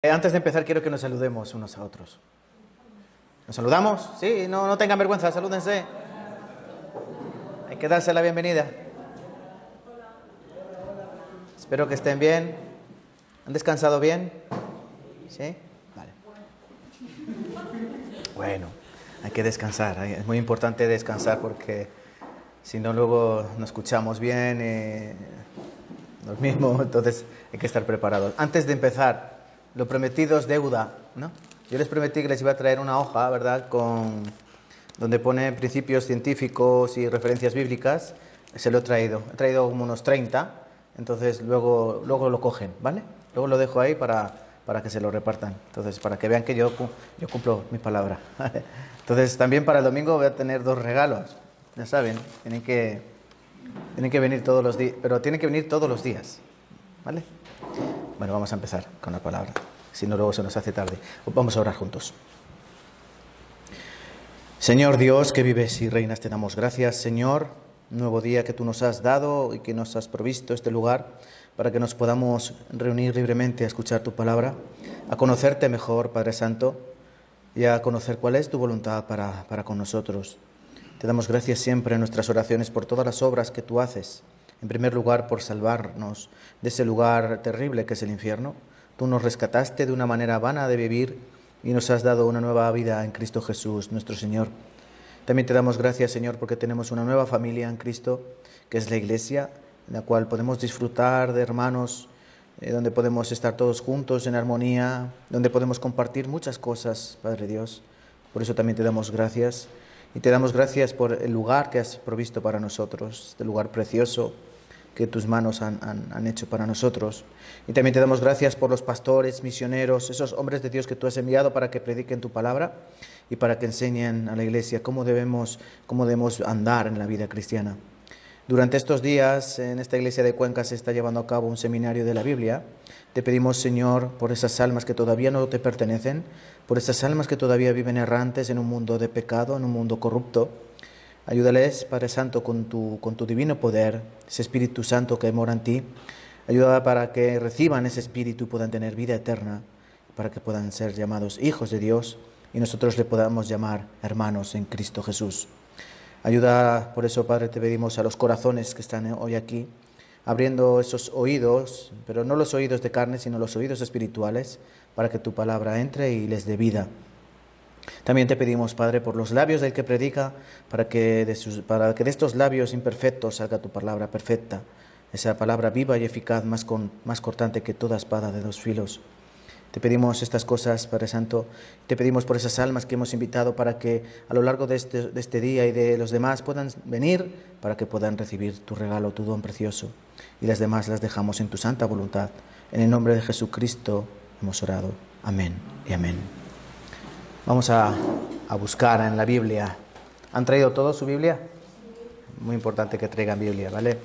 Antes de empezar quiero que nos saludemos unos a otros. ¿Nos saludamos? Sí, no tengan vergüenza, salúdense. Hay que darse la bienvenida. Espero que estén bien. ¿Han descansado bien? ¿Sí? Vale. Bueno, hay que descansar. Es muy importante descansar porque si no luego no escuchamos bien, dormimos, entonces hay que estar preparados. Antes de empezar, lo prometido es deuda, ¿no? Yo les prometí que les iba a traer una hoja, ¿verdad?, donde pone principios científicos y referencias bíblicas. Se lo he traído. He traído como unos 30, entonces luego lo cogen, ¿vale? Luego lo dejo ahí para que se lo repartan. Entonces, para que vean que yo cumplo mi palabra. Entonces, también para el domingo voy a tener 2 regalos. Ya saben, tienen que venir todos los días, pero tienen que venir todos los días, ¿vale? Bueno, vamos a empezar con la palabra, si no luego se nos hace tarde. Vamos a orar juntos. Señor Dios, que vives y reinas, te damos gracias, Señor, un nuevo día que tú nos has dado y que nos has provisto este lugar para que nos podamos reunir libremente a escuchar tu palabra, a conocerte mejor, Padre Santo, y a conocer cuál es tu voluntad para con nosotros. Te damos gracias siempre en nuestras oraciones por todas las obras que tú haces. En primer lugar, por salvarnos de ese lugar terrible que es el infierno. Tú nos rescataste de una manera vana de vivir y nos has dado una nueva vida en Cristo Jesús, nuestro Señor. También te damos gracias, Señor, porque tenemos una nueva familia en Cristo, que es la Iglesia, en la cual podemos disfrutar de hermanos, donde podemos estar todos juntos en armonía, donde podemos compartir muchas cosas, Padre Dios. Por eso también te damos gracias. Y te damos gracias por el lugar que has provisto para nosotros, este lugar precioso que tus manos han hecho para nosotros. Y también te damos gracias por los pastores, misioneros, esos hombres de Dios que tú has enviado para que prediquen tu palabra y para que enseñen a la Iglesia cómo debemos andar en la vida cristiana. Durante estos días, en esta iglesia de Cuenca se está llevando a cabo un seminario de la Biblia. Te pedimos, Señor, por esas almas que todavía no te pertenecen, por esas almas que todavía viven errantes en un mundo de pecado, en un mundo corrupto. Ayúdales, Padre Santo, con tu divino poder, ese Espíritu Santo que mora en ti. Ayuda para que reciban ese Espíritu y puedan tener vida eterna, para que puedan ser llamados hijos de Dios y nosotros le podamos llamar hermanos en Cristo Jesús. Ayuda, por eso, Padre, te pedimos a los corazones que están hoy aquí, abriendo esos oídos, pero no los oídos de carne, sino los oídos espirituales, para que tu palabra entre y les dé vida. También te pedimos, Padre, por los labios del que predica, para que de estos labios imperfectos salga tu palabra perfecta, esa palabra viva y eficaz, más cortante que toda espada de 2 filos. Te pedimos estas cosas, Padre Santo. Te pedimos por esas almas que hemos invitado para que a lo largo de este día y de los demás puedan venir, para que puedan recibir tu regalo, tu don precioso. Y las demás las dejamos en tu santa voluntad. En el nombre de Jesucristo hemos orado. Amén y amén. Vamos a buscar en la Biblia. ¿Han traído todos su Biblia? Muy importante que traigan Biblia, ¿vale?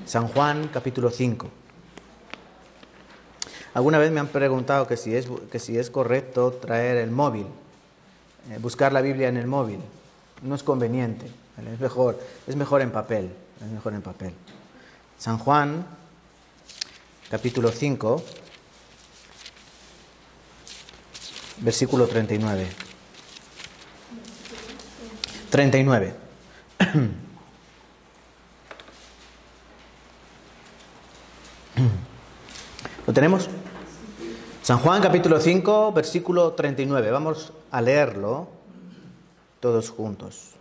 San Juan, capítulo 5. Alguna vez me han preguntado que si es correcto traer el móvil, buscar la Biblia en el móvil. No es conveniente, ¿vale? Es mejor en papel, San Juan, capítulo 5, versículo 39. 39. ¿Lo tenemos? San Juan capítulo 5, versículo 39. Vamos a leerlo todos juntos.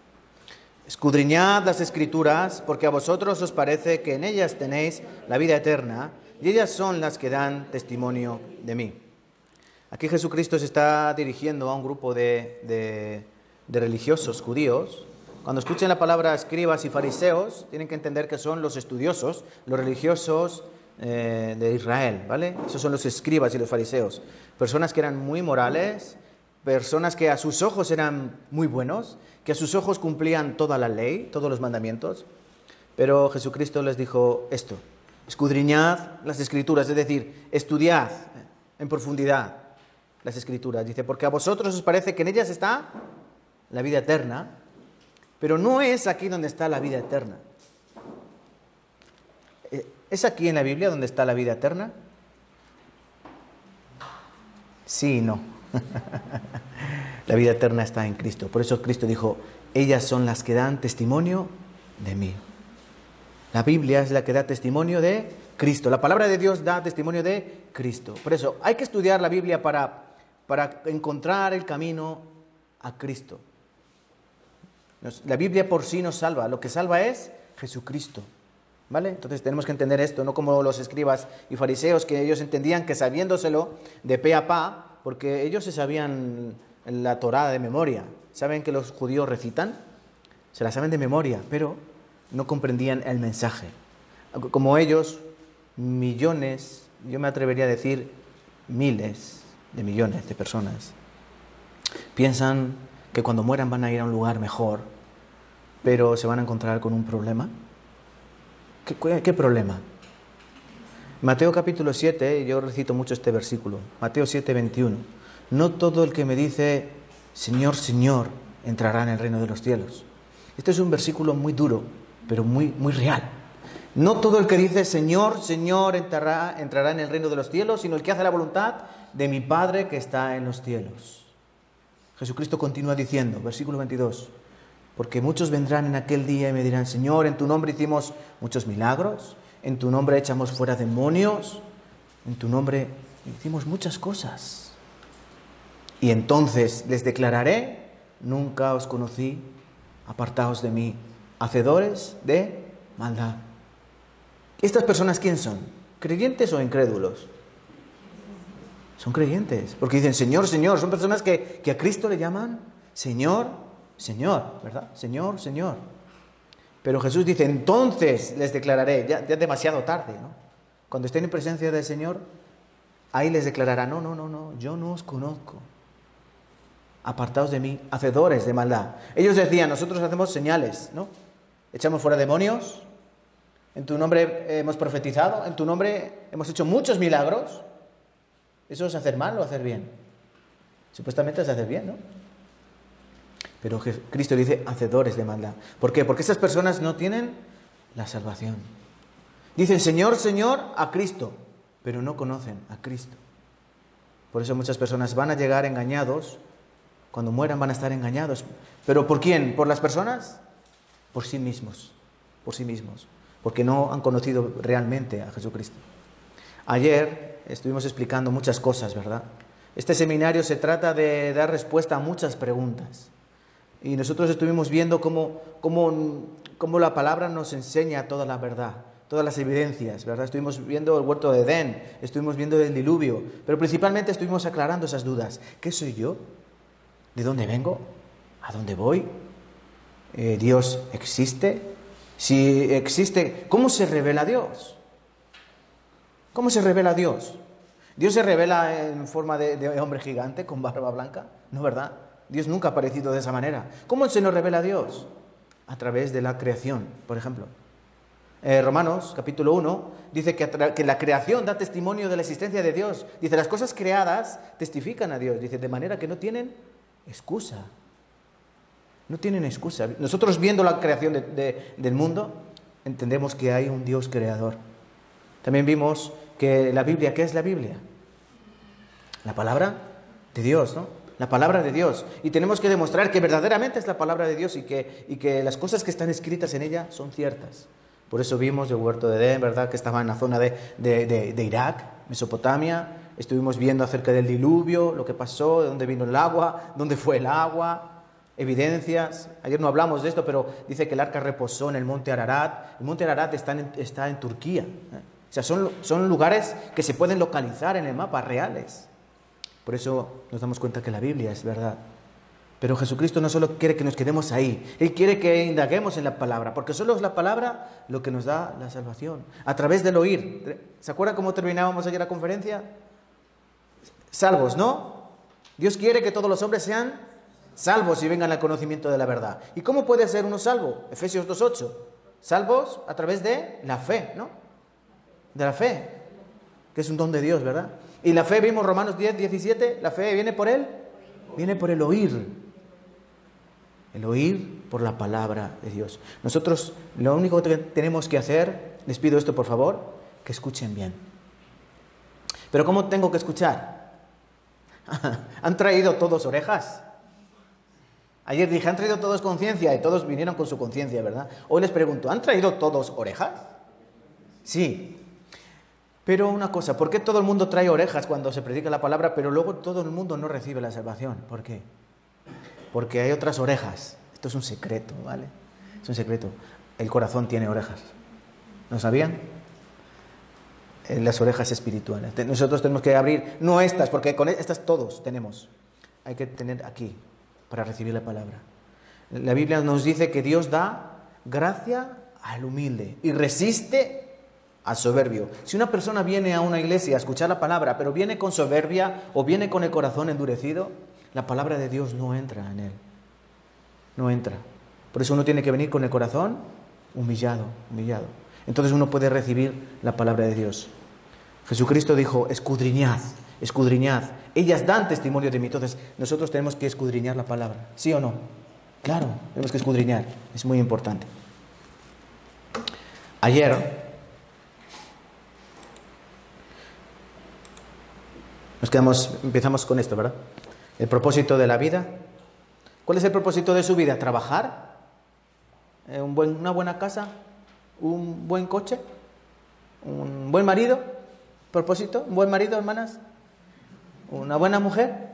Escudriñad las Escrituras, porque a vosotros os parece que en ellas tenéis la vida eterna, y ellas son las que dan testimonio de mí. Aquí Jesucristo se está dirigiendo a un grupo de religiosos judíos. Cuando escuchen la palabra escribas y fariseos, tienen que entender que son los estudiosos, los religiosos de Israel, ¿vale? Esos son los escribas y los fariseos. Personas que eran muy morales, personas que a sus ojos eran muy buenos, que a sus ojos cumplían toda la ley, todos los mandamientos. Pero Jesucristo les dijo esto: escudriñad las Escrituras, es decir, estudiad en profundidad las Escrituras. Dice, porque a vosotros os parece que en ellas está la vida eterna, pero no es aquí donde está la vida eterna. ¿Es aquí en la Biblia donde está la vida eterna? Sí y no. La vida eterna está en Cristo. Por eso Cristo dijo, ellas son las que dan testimonio de mí. La Biblia es la que da testimonio de Cristo. La palabra de Dios da testimonio de Cristo. Por eso hay que estudiar la Biblia para encontrar el camino a Cristo. La Biblia por sí nos salva. Lo que salva es Jesucristo. ¿Vale? Entonces tenemos que entender esto, no como los escribas y fariseos, que ellos entendían que sabiéndoselo de pe a pa, porque ellos se sabían la Torá de memoria. ¿Saben que los judíos recitan? Se la saben de memoria, pero no comprendían el mensaje. Como ellos, millones, yo me atrevería a decir miles de millones de personas, piensan que cuando mueran van a ir a un lugar mejor, pero se van a encontrar con un problema. ¿Qué problema? Mateo capítulo 7, yo recito mucho este versículo, Mateo 7, 21. No todo el que me dice, Señor, Señor, entrará en el reino de los cielos. Este es un versículo muy duro, pero muy real. No todo el que dice, Señor, Señor, entrará en el reino de los cielos, sino el que hace la voluntad de mi Padre que está en los cielos. Jesucristo continúa diciendo, versículo 22, porque muchos vendrán en aquel día y me dirán, Señor, en tu nombre hicimos muchos milagros, en tu nombre echamos fuera demonios, en tu nombre hicimos muchas cosas. Y entonces les declararé, nunca os conocí, apartaos de mí, hacedores de maldad. ¿Estas personas quién son? ¿Creyentes o incrédulos? Son creyentes, porque dicen Señor, Señor. Son personas que a Cristo le llaman Señor, Señor, ¿verdad? Señor, Señor. Pero Jesús dice, entonces les declararé, ya es demasiado tarde, ¿no? Cuando estén en presencia del Señor, ahí les declarará, no, yo no os conozco. Apartaos de mí, hacedores de maldad. Ellos decían, nosotros hacemos señales, ¿no? Echamos fuera demonios, en tu nombre hemos profetizado, en tu nombre hemos hecho muchos milagros. ¿Eso es hacer mal o hacer bien? Supuestamente es hacer bien, ¿no? Pero Cristo dice hacedores de maldad. ¿Por qué? Porque esas personas no tienen la salvación. Dicen Señor, Señor a Cristo, pero no conocen a Cristo. Por eso muchas personas van a llegar engañados. Cuando mueran van a estar engañados. ¿Pero por quién? ¿Por las personas? Por sí mismos. Por sí mismos. Porque no han conocido realmente a Jesucristo. Ayer estuvimos explicando muchas cosas, ¿verdad? Este seminario se trata de dar respuesta a muchas preguntas. Y nosotros estuvimos viendo cómo la palabra nos enseña toda la verdad, todas las evidencias, ¿verdad? Estuvimos viendo el huerto de Edén, estuvimos viendo el diluvio, pero principalmente estuvimos aclarando esas dudas. ¿Qué soy yo? ¿De dónde vengo? ¿A dónde voy? ¿Dios existe? Si existe, ¿cómo se revela Dios? ¿Cómo se revela Dios? ¿Dios se revela en forma de hombre gigante con barba blanca? No, ¿verdad? Dios nunca ha aparecido de esa manera. ¿Cómo se nos revela Dios? A través de la creación, por ejemplo. Romanos, capítulo 1, dice que la creación da testimonio de la existencia de Dios. Dice, las cosas creadas testifican a Dios. Dice, de manera que no tienen excusa. No tienen excusa. Nosotros viendo la creación del mundo, entendemos que hay un Dios creador. También vimos que la Biblia, ¿qué es la Biblia? La palabra de Dios, ¿no? La palabra de Dios. Y tenemos que demostrar que verdaderamente es la palabra de Dios y que las cosas que están escritas en ella son ciertas. Por eso vimos el huerto de Edén, ¿verdad? Que estaba en la zona de Irak, Mesopotamia. Estuvimos viendo acerca del diluvio, lo que pasó, de dónde vino el agua, dónde fue el agua. Evidencias. Ayer no hablamos de esto, pero dice que el arca reposó en el monte Ararat. El monte Ararat está en Turquía. O sea, son lugares que se pueden localizar en el mapa, reales. Por eso nos damos cuenta que la Biblia es verdad. Pero Jesucristo no solo quiere que nos quedemos ahí, Él quiere que indaguemos en la palabra, porque solo es la palabra lo que nos da la salvación, a través del oír. ¿Se acuerdan cómo terminábamos ayer la conferencia? Salvos, ¿no? Dios quiere que todos los hombres sean salvos y vengan al conocimiento de la verdad. ¿Y cómo puede ser uno salvo? Efesios 2:8. Salvos a través de la fe, ¿no? De la fe, que es un don de Dios, ¿verdad? Y la fe, vimos Romanos 10:17, la fe viene por el oír. El oír por la palabra de Dios. Nosotros lo único que tenemos que hacer, les pido esto por favor, que escuchen bien. ¿Pero cómo tengo que escuchar? ¿Han traído todos orejas? Ayer dije, ¿han traído todos conciencia? Y todos vinieron con su conciencia, ¿verdad? Hoy les pregunto, ¿han traído todos orejas? Sí. Pero una cosa, ¿por qué todo el mundo trae orejas cuando se predica la palabra, pero luego todo el mundo no recibe la salvación? ¿Por qué? Porque hay otras orejas. Esto es un secreto, ¿vale? Es un secreto. El corazón tiene orejas. ¿No sabían? Las orejas espirituales. Nosotros tenemos que abrir, no estas, porque con estas todos tenemos. Hay que tener aquí para recibir la palabra. La Biblia nos dice que Dios da gracia al humilde y resiste al soberbio. Si una persona viene a una iglesia a escuchar la palabra, pero viene con soberbia o viene con el corazón endurecido, la palabra de Dios no entra en él. No entra. Por eso uno tiene que venir con el corazón humillado. Entonces uno puede recibir la palabra de Dios. Jesucristo dijo, escudriñad. Ellas dan testimonio de mí. Entonces nosotros tenemos que escudriñar la palabra. ¿Sí o no? Claro, tenemos que escudriñar. Es muy importante. Ayer empezamos con esto, ¿verdad? El propósito de la vida. ¿Cuál es el propósito de su vida? ¿Trabajar? ¿Una buena casa? ¿Un buen coche? ¿Un buen marido? ¿Propósito? ¿Un buen marido, hermanas? ¿Una buena mujer?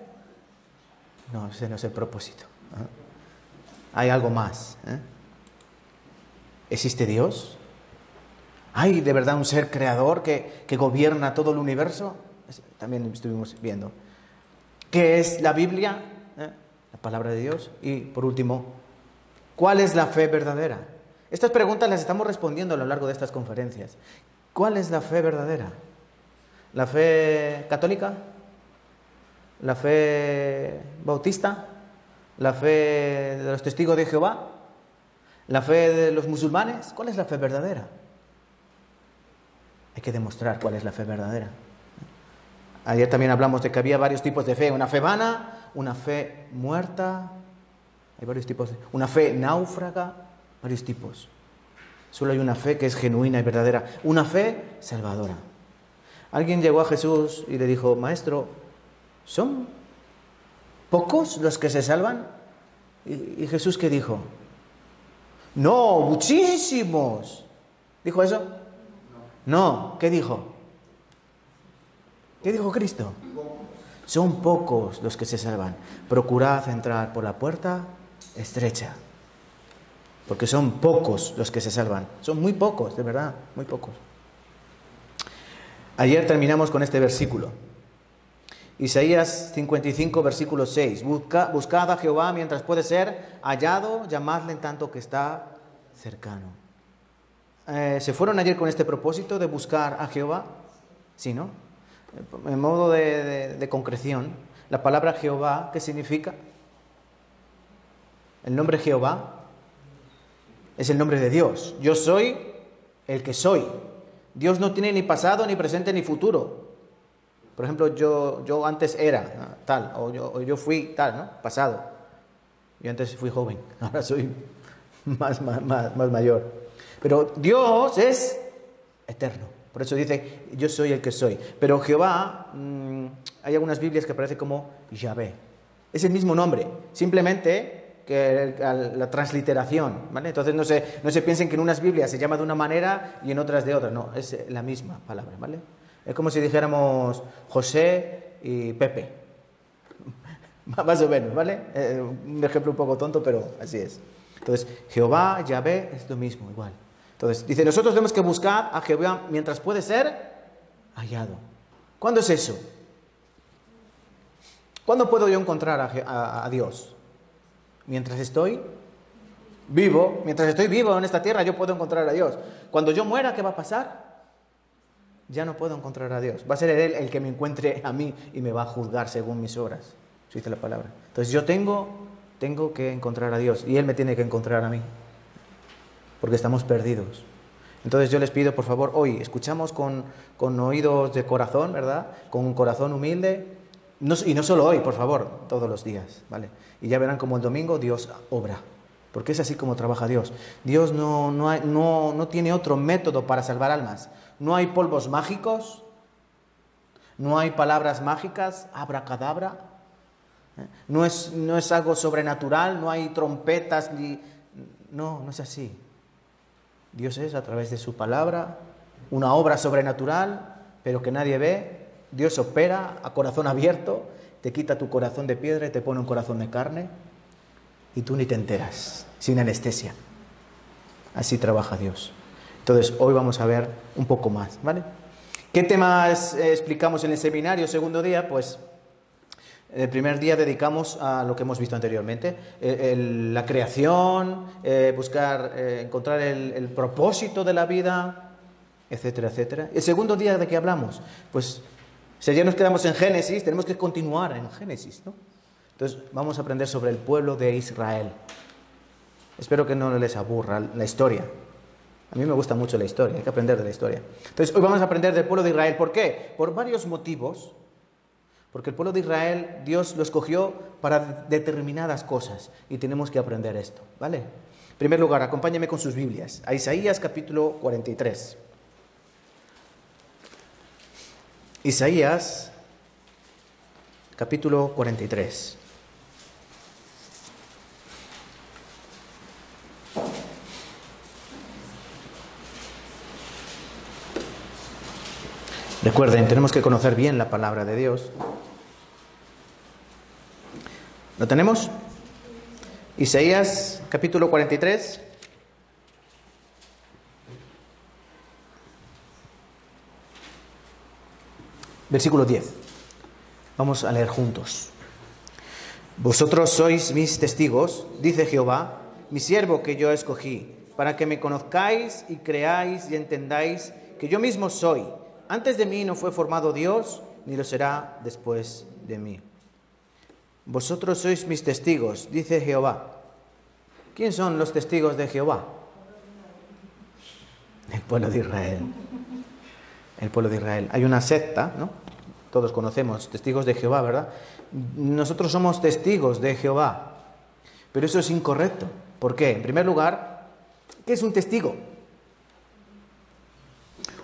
No, ese no es el propósito. Hay algo más. ¿Existe Dios? ¿Hay de verdad un ser creador que gobierna todo el universo? También estuvimos viendo. ¿Qué es la Biblia? La palabra de Dios. Y por último, ¿cuál es la fe verdadera? Estas preguntas las estamos respondiendo a lo largo de estas conferencias. ¿Cuál es la fe verdadera? ¿La fe católica? ¿La fe bautista? ¿La fe de los testigos de Jehová? ¿La fe de los musulmanes? ¿Cuál es la fe verdadera? Hay que demostrar cuál es la fe verdadera. Ayer también hablamos de que había varios tipos de fe. Una fe vana, una fe muerta. Hay varios tipos. Una fe náufraga. Varios tipos. Solo hay una fe que es genuina y verdadera. Una fe salvadora. Alguien llegó a Jesús y le dijo, Maestro, ¿son pocos los que se salvan? ¿Y Jesús qué dijo? No, muchísimos. ¿Dijo eso? No. ¿Qué dijo? ¿Qué dijo Cristo? Son pocos los que se salvan. Procurad entrar por la puerta estrecha. Porque son pocos los que se salvan. Son muy pocos, de verdad, muy pocos. Ayer terminamos con este versículo. Isaías 55, versículo 6. Buscad a Jehová mientras puede ser hallado, llamadle en tanto que está cercano. ¿Se fueron ayer con este propósito de buscar a Jehová? Sí, ¿no? En modo de concreción, la palabra Jehová, ¿qué significa? El nombre Jehová es el nombre de Dios. Yo soy el que soy. Dios no tiene ni pasado, ni presente, ni futuro. Por ejemplo, yo antes era tal, o yo fui tal, ¿no? Pasado. Yo antes fui joven, ahora soy más mayor. Pero Dios es eterno. Por eso dice, yo soy el que soy. Pero Jehová, hay algunas Biblias que aparece como Yahvé. Es el mismo nombre, simplemente que la transliteración, ¿vale? Entonces no se piensen que en unas Biblias se llama de una manera y en otras de otra. No, es la misma palabra, ¿vale? Es como si dijéramos José y Pepe. Más o menos, ¿vale? Un ejemplo un poco tonto, pero así es. Entonces, Jehová, Yahvé, es lo mismo, igual. Entonces, dice, nosotros tenemos que buscar a Jehová mientras puede ser hallado. ¿Cuándo es eso? ¿Cuándo puedo yo encontrar a Dios? Mientras estoy vivo. Mientras estoy vivo en esta tierra, yo puedo encontrar a Dios. Cuando yo muera, ¿qué va a pasar? Ya no puedo encontrar a Dios. Va a ser Él el que me encuentre a mí y me va a juzgar según mis obras. Eso dice la palabra. Entonces, yo tengo que encontrar a Dios y Él me tiene que encontrar a mí. Porque estamos perdidos. Entonces yo les pido, por favor, hoy escuchamos con oídos de corazón, ¿verdad? Con un corazón humilde. Y no solo hoy, por favor, todos los días, ¿vale? Y ya verán como el domingo Dios obra. Porque es así como trabaja Dios. Dios no tiene otro método para salvar almas. No hay polvos mágicos. No hay palabras mágicas, abracadabra. No es algo sobrenatural, no hay trompetas ni... No es así. Dios es, a través de su palabra, una obra sobrenatural, pero que nadie ve. Dios opera a corazón abierto, te quita tu corazón de piedra y te pone un corazón de carne, y tú ni te enteras, sin anestesia. Así trabaja Dios. Entonces, hoy vamos a ver un poco más, ¿vale? ¿Qué temas explicamos en el seminario, segundo día? Pues el primer día dedicamos a lo que hemos visto anteriormente, la creación, buscar, encontrar el propósito de la vida, etcétera, etcétera. El segundo día, ¿de qué hablamos? Pues si ya nos quedamos en Génesis, tenemos que continuar en Génesis, ¿no? Entonces vamos a aprender sobre el pueblo de Israel. Espero que no les aburra la historia. A mí me gusta mucho la historia, hay que aprender de la historia. Entonces hoy vamos a aprender del pueblo de Israel. ¿Por qué? Por varios motivos. Porque el pueblo de Israel, Dios lo escogió para determinadas cosas y tenemos que aprender esto, ¿vale? En primer lugar, acompáñame con sus Biblias a Isaías capítulo 43. Isaías capítulo 43. Recuerden, tenemos que conocer bien la palabra de Dios. ¿Lo tenemos? Isaías capítulo 43. Versículo 10. Vamos a leer juntos. Vosotros sois mis testigos, dice Jehová, mi siervo que yo escogí, para que me conozcáis y creáis y entendáis que yo mismo soy. Antes de mí no fue formado Dios, ni lo será después de mí. Vosotros sois mis testigos, dice Jehová. ¿Quién son los testigos de Jehová? El pueblo de Israel. El pueblo de Israel. Hay una secta, ¿no? Todos conocemos, testigos de Jehová, ¿verdad? Nosotros somos testigos de Jehová. Pero eso es incorrecto. ¿Por qué? En primer lugar, ¿qué es un testigo?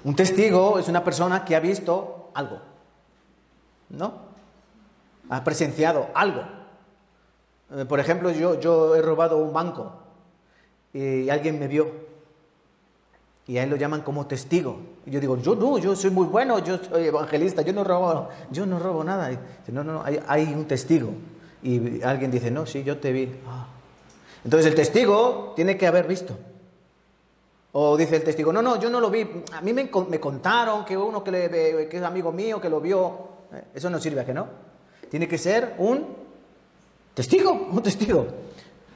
Un testigo es una persona que ha visto algo, ¿no? Ha presenciado algo. Por ejemplo, yo he robado un banco y alguien me vio y a él lo llaman como testigo. Y yo digo, yo soy muy bueno, yo soy evangelista, yo no robo nada. Y dice, no, hay un testigo. Y alguien dice, no, sí, yo te vi. Entonces el testigo tiene que haber visto. O dice el testigo, no, yo no lo vi, a mí me contaron que uno que es amigo mío, que lo vio. Eso no sirve, ¿a que no? Tiene que ser un testigo.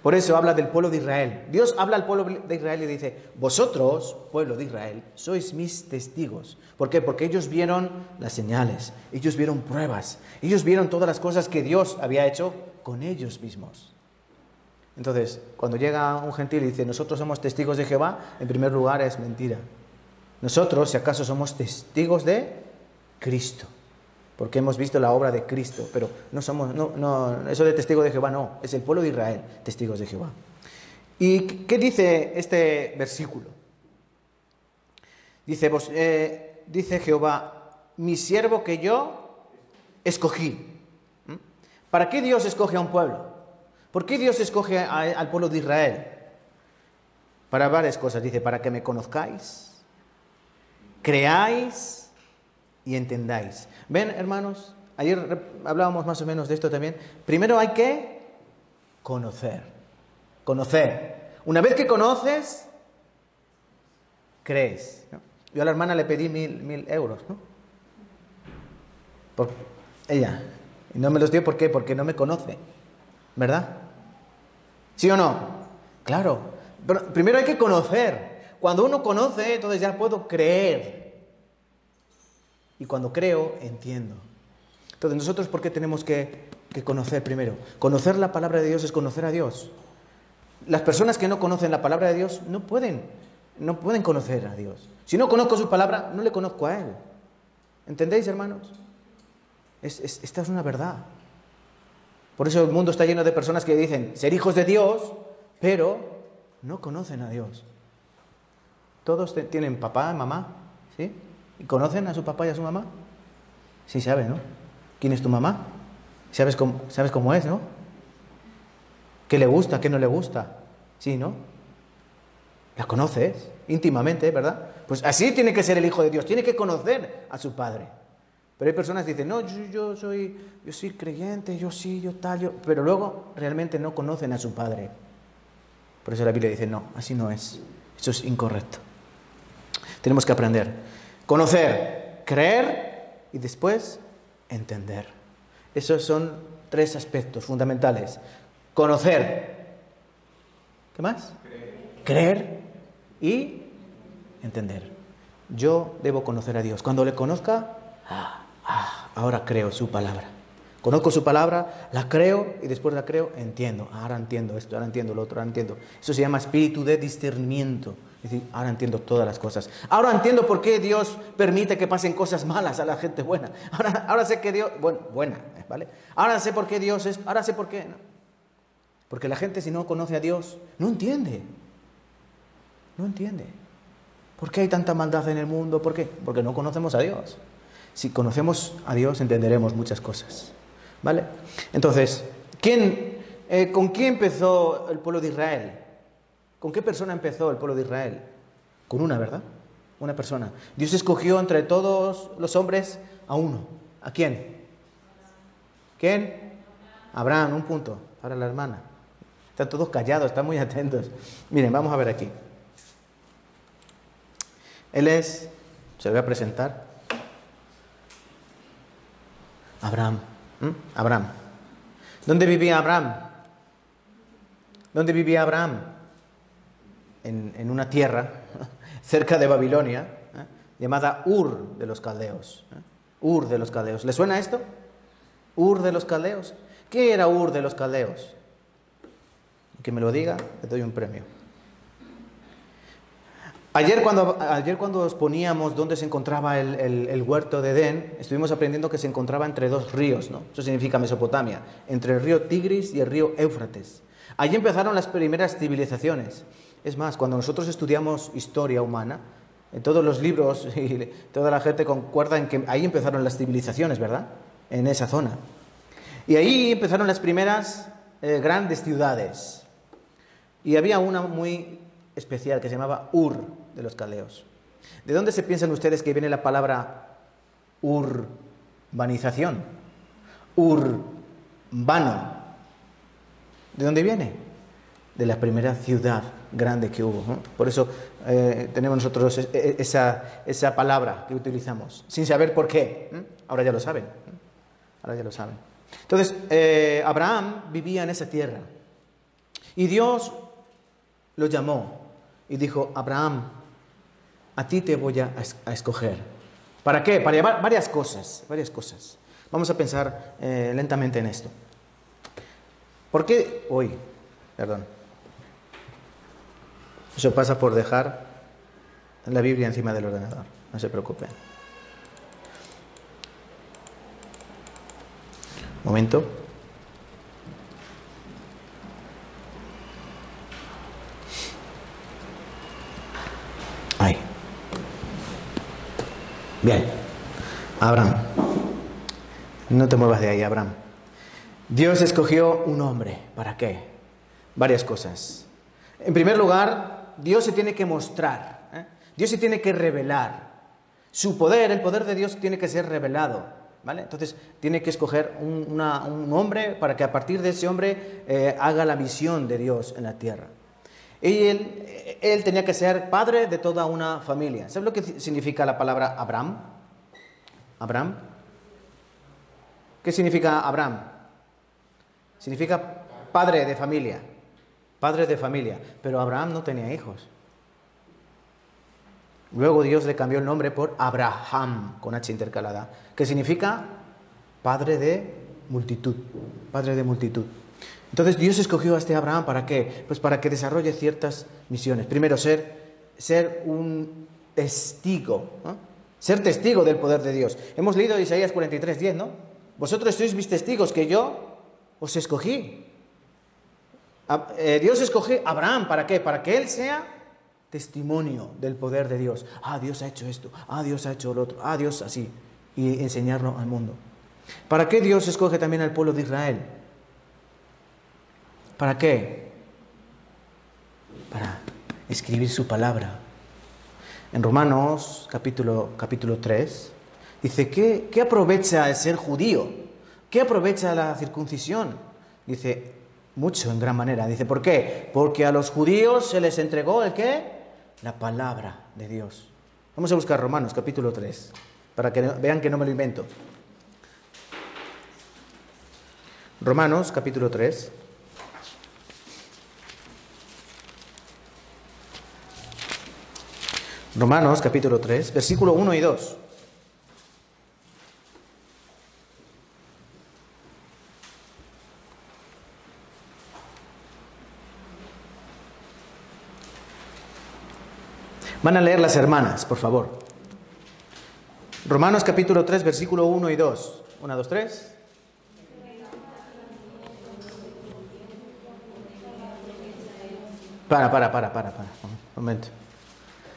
Por eso habla del pueblo de Israel. Dios habla al pueblo de Israel y dice, vosotros, pueblo de Israel, sois mis testigos. ¿Por qué? Porque ellos vieron las señales, ellos vieron pruebas, ellos vieron todas las cosas que Dios había hecho con ellos mismos. Entonces, cuando llega un gentil y dice, nosotros somos testigos de Jehová, en primer lugar es mentira. Nosotros, si acaso, somos testigos de Cristo, porque hemos visto la obra de Cristo, pero eso de testigo de Jehová no, es el pueblo de Israel, testigos de Jehová. ¿Y qué dice este versículo? Dice Jehová, mi siervo que yo escogí. ¿Para qué Dios escoge a un pueblo? ¿Por qué Dios escoge al pueblo de Israel? Para varias cosas. Dice, para que me conozcáis, creáis y entendáis. ¿Ven, hermanos? Ayer hablábamos más o menos de esto también. Primero hay que conocer. Una vez que conoces, crees, ¿no? Yo a la hermana le pedí 1.000 euros, ¿no? Por ella. Y no me los dio, ¿por qué? Porque no me conoce. ¿Verdad? ¿Sí o no? Claro. Pero primero hay que conocer. Cuando uno conoce, entonces ya puedo creer. Y cuando creo, entiendo. Entonces, nosotros, ¿por qué tenemos que conocer primero? Conocer la palabra de Dios es conocer a Dios. Las personas que no conocen la palabra de Dios no pueden conocer a Dios. Si no conozco su palabra, no le conozco a Él. ¿Entendéis, hermanos? Esta es una verdad. Por eso el mundo está lleno de personas que dicen ser hijos de Dios, pero no conocen a Dios. Todos tienen papá, mamá, ¿sí? ¿Y conocen a su papá y a su mamá? Sí sabes, ¿no? ¿Quién es tu mamá? ¿Sabes cómo es, no? ¿Qué le gusta, qué no le gusta? Sí, ¿no? La conoces íntimamente, ¿verdad? Pues así tiene que ser el Hijo de Dios, tiene que conocer a su Padre. Pero hay personas que dicen, no, yo soy creyente, yo sí, yo tal, yo... Pero luego realmente no conocen a su Padre. Por eso la Biblia dice, no, así no es. Eso es incorrecto. Tenemos que aprender. Conocer, creer y después entender. Esos son 3 aspectos fundamentales. Conocer. ¿Qué más? Creer y entender. Yo debo conocer a Dios. Cuando le conozca, ahora creo su palabra. Conozco su palabra, la creo y después la creo, entiendo. Ahora entiendo esto, ahora entiendo lo otro, ahora entiendo. Eso se llama espíritu de discernimiento. Es decir, ahora entiendo todas las cosas. Ahora entiendo por qué Dios permite que pasen cosas malas a la gente buena. Ahora sé que Dios... Bueno, buena, ¿vale? Ahora sé por qué Dios es... Ahora sé por qué... ¿no? Porque la gente, si no conoce a Dios, no entiende. No entiende. ¿Por qué hay tanta maldad en el mundo? ¿Por qué? Porque no conocemos a Dios. Si conocemos a Dios, entenderemos muchas cosas. ¿Vale? Entonces, ¿con quién empezó el pueblo de Israel? ¿Con qué persona empezó el pueblo de Israel? Con una, ¿verdad? Una persona. Dios escogió entre todos los hombres a uno. ¿A quién? ¿Quién? Abraham, un punto para la hermana. Están todos callados, están muy atentos. Miren, vamos a ver aquí. Él es, se lo voy a presentar, Abraham. Abraham. ¿Dónde vivía Abraham? ¿Dónde vivía Abraham? En una tierra cerca de Babilonia, llamada Ur de los Caldeos. Ur de los Caldeos. ¿Le suena esto? Ur de los Caldeos. ¿Qué era Ur de los Caldeos? Que me lo diga, le doy un premio. Ayer cuando os poníamos dónde se encontraba el huerto de Edén, estuvimos aprendiendo que se encontraba entre 2 ríos, ¿no? Eso significa Mesopotamia, entre el río Tigris y el río Éufrates. Allí empezaron las primeras civilizaciones. Es más, cuando nosotros estudiamos historia humana, en todos los libros y toda la gente concuerda en que ahí empezaron las civilizaciones, ¿verdad? En esa zona. Y ahí empezaron las primeras grandes ciudades. Y había una muy especial que se llamaba Ur de los Caldeos. ¿De dónde se piensan ustedes que viene la palabra urbanización? Urbano. ¿De dónde viene? De la primera ciudad grande que hubo, ¿no? Por eso tenemos nosotros esa palabra que utilizamos, sin saber por qué. Ahora ya lo saben. Ahora ya lo saben. Entonces, Abraham vivía en esa tierra. Y Dios lo llamó y dijo, Abraham, a ti te voy a escoger. ¿Para qué? Para llevar varias cosas. Vamos a pensar lentamente en esto. ¿Por qué hoy? Perdón. Eso pasa por dejar la Biblia encima del ordenador. No se preocupen. Un momento. Ahí. Bien. Abraham. No te muevas de ahí, Abraham. Dios escogió un hombre. ¿Para qué? Varias cosas. En primer lugar, Dios se tiene que mostrar. Dios se tiene que revelar. Su poder, el poder de Dios tiene que ser revelado. ¿Vale? Entonces, tiene que escoger un hombre para que a partir de ese hombre haga la misión de Dios en la tierra. Y él tenía que ser padre de toda una familia. ¿Sabes lo que significa la palabra Abraham? ¿Abraham? ¿Qué significa Abraham? Significa padre de familia. Padre de familia. Pero Abraham no tenía hijos. Luego Dios le cambió el nombre por Abraham, con H intercalada, que significa padre de multitud. Padre de multitud. Entonces Dios escogió a este Abraham, ¿para qué? Pues para que desarrolle ciertas misiones. Primero, ser un testigo, ¿no? Ser testigo del poder de Dios. Hemos leído Isaías 43:10, ¿no? Vosotros sois mis testigos que yo os escogí. Dios escogió a Abraham, ¿para qué? Para que él sea testimonio del poder de Dios. Dios ha hecho esto. Dios ha hecho lo otro. Dios así. y enseñarlo al mundo. ¿Para qué Dios escoge también al pueblo de Israel? ¿Para qué? Para escribir su palabra. En Romanos capítulo 3 dice, ¿qué aprovecha el ser judío? ¿Qué aprovecha la circuncisión? Dice, mucho en gran manera. Dice, ¿por qué? Porque a los judíos se les entregó ¿el qué? La palabra de Dios. Vamos a buscar Romanos capítulo 3 para que vean que no me lo invento. Romanos capítulo 3. Romanos capítulo 3, versículo 1 y 2. Van a leer las hermanas, por favor. Romanos capítulo 3, versículo 1 y 2. 1, 2, 3. Para. Un momento.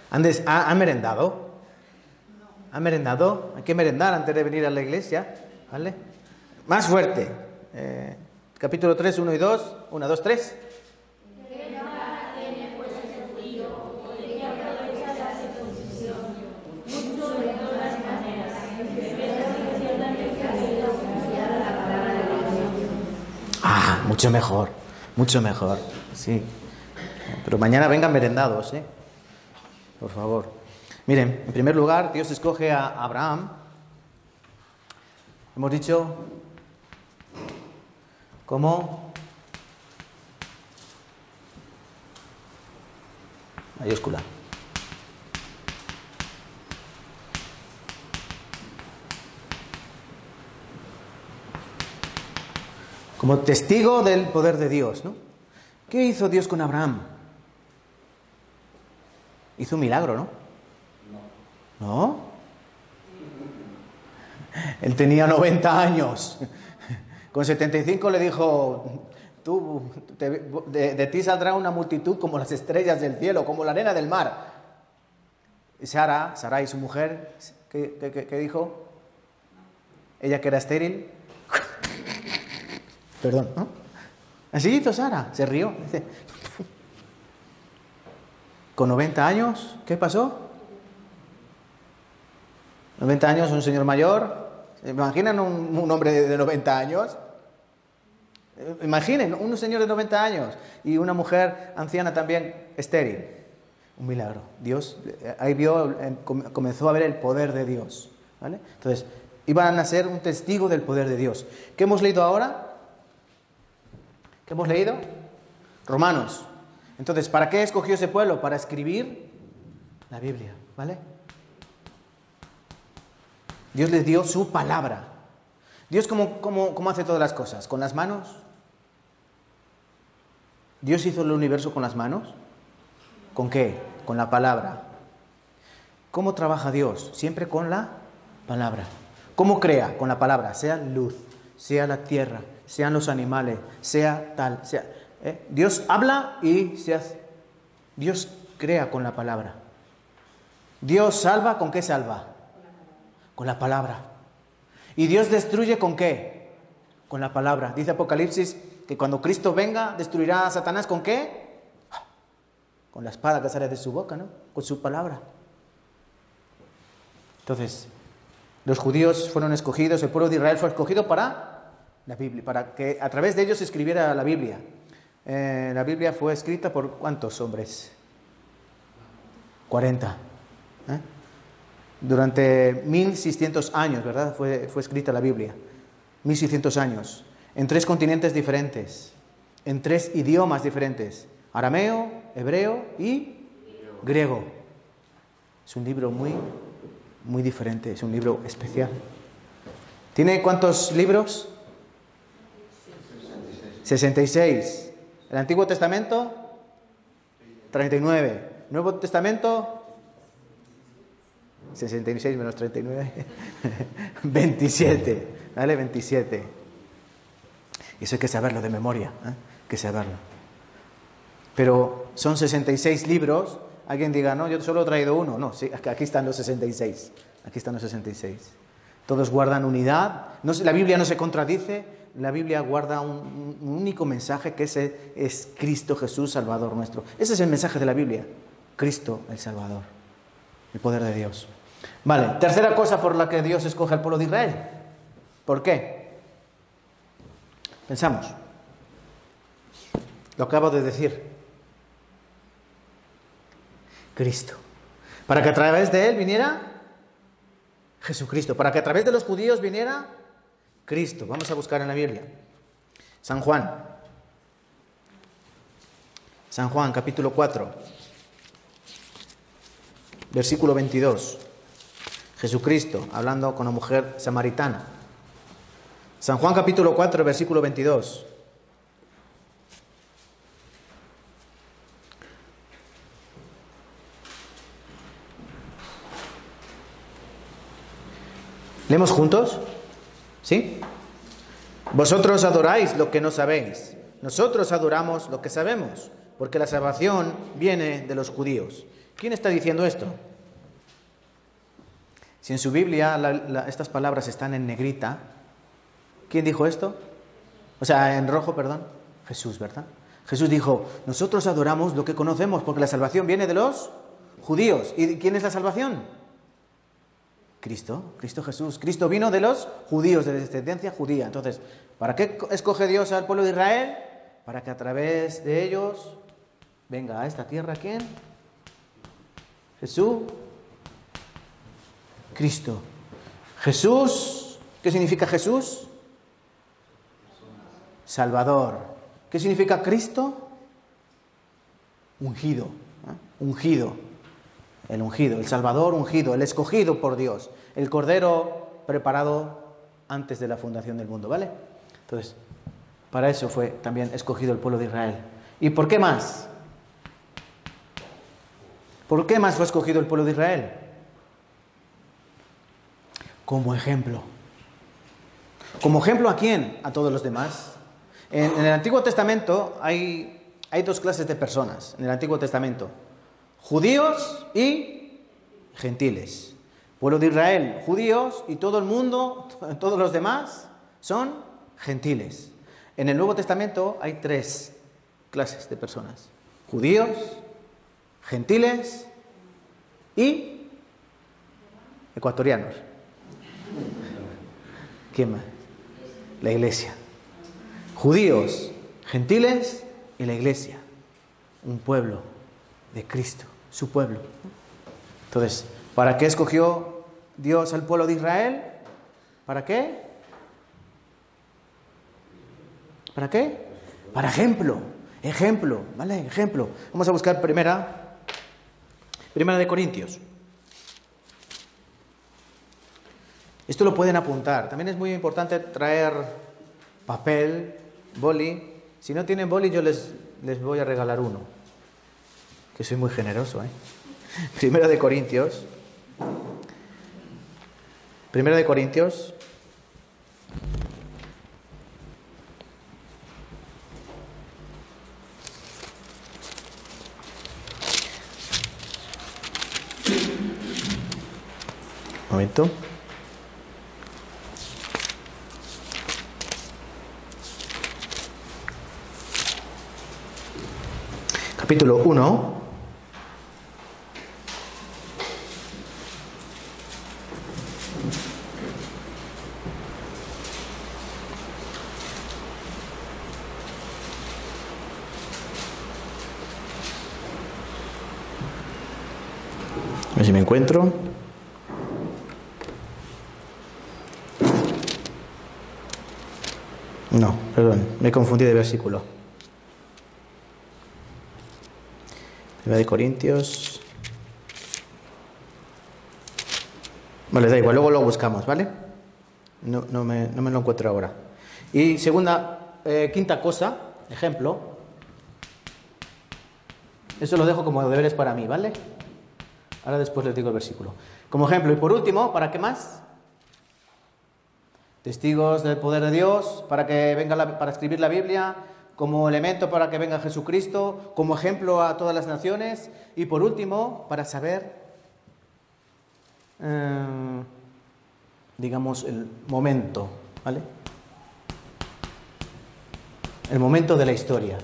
¿Han merendado? ¿Han merendado? Hay que merendar antes de venir a la iglesia. ¿Vale? Más fuerte. Capítulo 3, 1 y 2. 1, 2, 3. Mucho mejor, sí. Pero mañana vengan merendados, por favor. Miren, en primer lugar, Dios escoge a Abraham. Hemos dicho, como mayúscula. Como testigo del poder de Dios, ¿no? ¿Qué hizo Dios con Abraham? Hizo un milagro, ¿no? ¿No? Él tenía 90 años. Con 75 le dijo, de ti saldrá una multitud como las estrellas del cielo, como la arena del mar. Sarai, su mujer, ¿qué dijo? Ella que era estéril. Perdón, ¿no? Así hizo Sara, se rió. Dice, con 90 años, ¿qué pasó? 90 años, un señor mayor. ¿Se imaginan un hombre de 90 años? Imaginen, un señor de 90 años y una mujer anciana también estéril. Un milagro. Dios, ahí comenzó a ver el poder de Dios. ¿Vale? Entonces, iban a ser un testigo del poder de Dios. ¿Qué hemos leído ahora? ¿Qué hemos leído? Romanos. Entonces, ¿para qué escogió ese pueblo? Para escribir la Biblia, ¿vale? Dios les dio su palabra. Dios, ¿cómo hace todas las cosas? ¿Con las manos? ¿Dios hizo el universo con las manos? ¿Con qué? Con la palabra. ¿Cómo trabaja Dios? Siempre con la palabra. ¿Cómo crea? Con la palabra. Sea luz, sea la tierra, sean los animales, sea tal, sea... Dios habla y se hace. Dios crea con la palabra. Dios salva, ¿con qué salva? Con la palabra. ¿Y Dios destruye con qué? Con la palabra. Dice Apocalipsis que cuando Cristo venga, destruirá a Satanás ¿con qué? Con la espada que sale de su boca, ¿no? Con su palabra. Entonces, los judíos fueron escogidos, el pueblo de Israel fue escogido para la Biblia, para que a través de ellos se escribiera la Biblia. La Biblia fue escrita por ¿cuántos hombres? 40. Durante 1600 años, ¿verdad? Fue escrita la Biblia. 1600 años. En 3 continentes diferentes. En 3 idiomas diferentes. Arameo, hebreo y griego. Es un libro muy, muy diferente. Es un libro especial. ¿Tiene cuántos libros? 66. El Antiguo Testamento, 39. Nuevo Testamento, 66 menos 39, 27. ¿Vale? 27. Y eso hay que saberlo de memoria, hay que saberlo. Pero son 66 libros. Alguien diga, no, yo solo he traído uno. No, sí, aquí están los 66. Aquí están los 66. Todos guardan unidad. La Biblia no se contradice. La Biblia guarda un único mensaje, que ese es Cristo Jesús, Salvador nuestro. Ese es el mensaje de la Biblia. Cristo el Salvador. El poder de Dios. Vale, tercera cosa por la que Dios escoge al pueblo de Israel. ¿Por qué? Pensamos. Lo acabo de decir. Cristo. Para que a través de él viniera Jesucristo. Para que a través de los judíos viniera Cristo. Vamos a buscar en la Biblia. San Juan. San Juan, capítulo 4. Versículo 22. Jesucristo, hablando con una mujer samaritana. San Juan, capítulo 4, versículo 22. ¿Leemos juntos? ¿Sí? Vosotros adoráis lo que no sabéis. Nosotros adoramos lo que sabemos, porque la salvación viene de los judíos. ¿Quién está diciendo esto? Si en su Biblia estas palabras están en negrita, ¿quién dijo esto? O sea, en rojo, perdón. Jesús, ¿verdad? Jesús dijo, nosotros adoramos lo que conocemos, porque la salvación viene de los judíos. ¿Y quién es la salvación? Cristo, Cristo Jesús. Cristo vino de los judíos, de descendencia judía. Entonces, ¿para qué escoge Dios al pueblo de Israel? Para que a través de ellos venga a esta tierra, ¿quién? Jesús. Cristo. Jesús. ¿Qué significa Jesús? Salvador. ¿Qué significa Cristo? Ungido. Ungido. El ungido, el Salvador ungido, el escogido por Dios, el Cordero preparado antes de la fundación del mundo, ¿vale? Entonces, para eso fue también escogido el pueblo de Israel. ¿Y por qué más? ¿Por qué más fue escogido el pueblo de Israel? Como ejemplo. ¿Como ejemplo a quién? A todos los demás. En el Antiguo Testamento hay dos clases de personas, en el Antiguo Testamento. Judíos y gentiles. Pueblo de Israel, judíos, y todo el mundo, todos los demás, son gentiles. En el Nuevo Testamento hay tres clases de personas. Judíos, gentiles y ecuatorianos. ¿Quién más? La iglesia. Judíos, gentiles y la iglesia. Un pueblo de Cristo. Su pueblo. Entonces, ¿para qué escogió Dios al pueblo de Israel? ¿Para qué? ¿Para qué? Para ejemplo. Ejemplo, ¿vale? Ejemplo. Vamos a buscar primera de Corintios. Esto lo pueden apuntar. También es muy importante traer papel, boli. Si no tienen boli, yo les voy a regalar uno. Que soy muy generoso, ¿eh? Primera de Corintios. Primera de Corintios. Un momento. Capítulo 1. A ver si me encuentro. No, perdón, me confundí de versículo. Primera de Corintios. Vale, da igual, luego lo buscamos, ¿vale? No me lo encuentro ahora. Y quinta cosa, ejemplo. Eso lo dejo como deberes para mí, ¿vale? Ahora después les digo el versículo. Como ejemplo, y por último, ¿para qué más? Testigos del poder de Dios, para escribir la Biblia, como elemento para que venga Jesucristo, como ejemplo a todas las naciones, y por último, para saber digamos, el momento, ¿vale? El momento de la historia.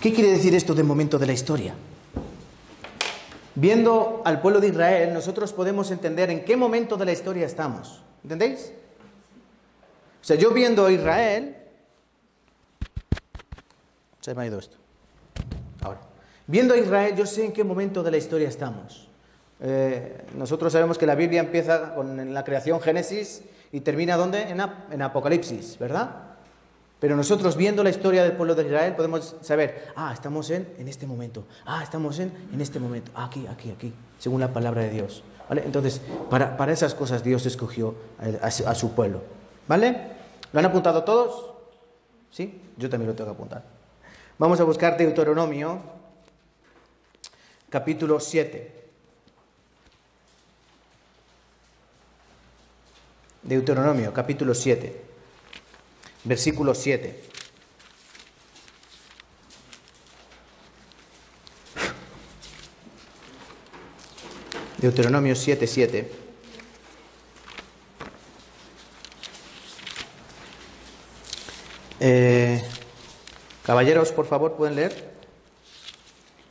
¿Qué quiere decir esto de momento de la historia? Viendo al pueblo de Israel, nosotros podemos entender en qué momento de la historia estamos. ¿Entendéis? O sea, yo viendo a Israel... Se me ha ido esto. Ahora. Viendo a Israel, yo sé en qué momento de la historia estamos. Nosotros sabemos que la Biblia empieza con la creación, Génesis, y termina ¿dónde? En Apocalipsis, ¿verdad? Pero nosotros viendo la historia del pueblo de Israel podemos saber, estamos en este momento, estamos en este momento, aquí, según la palabra de Dios, ¿vale? Entonces, para esas cosas Dios escogió a su pueblo, ¿vale? ¿Lo han apuntado todos? ¿Sí? Yo también lo tengo que apuntar. Vamos a buscar Deuteronomio, capítulo 7. Deuteronomio, capítulo 7. Versículo 7. Deuteronomio 7, 7. Caballeros, por favor, ¿pueden leer?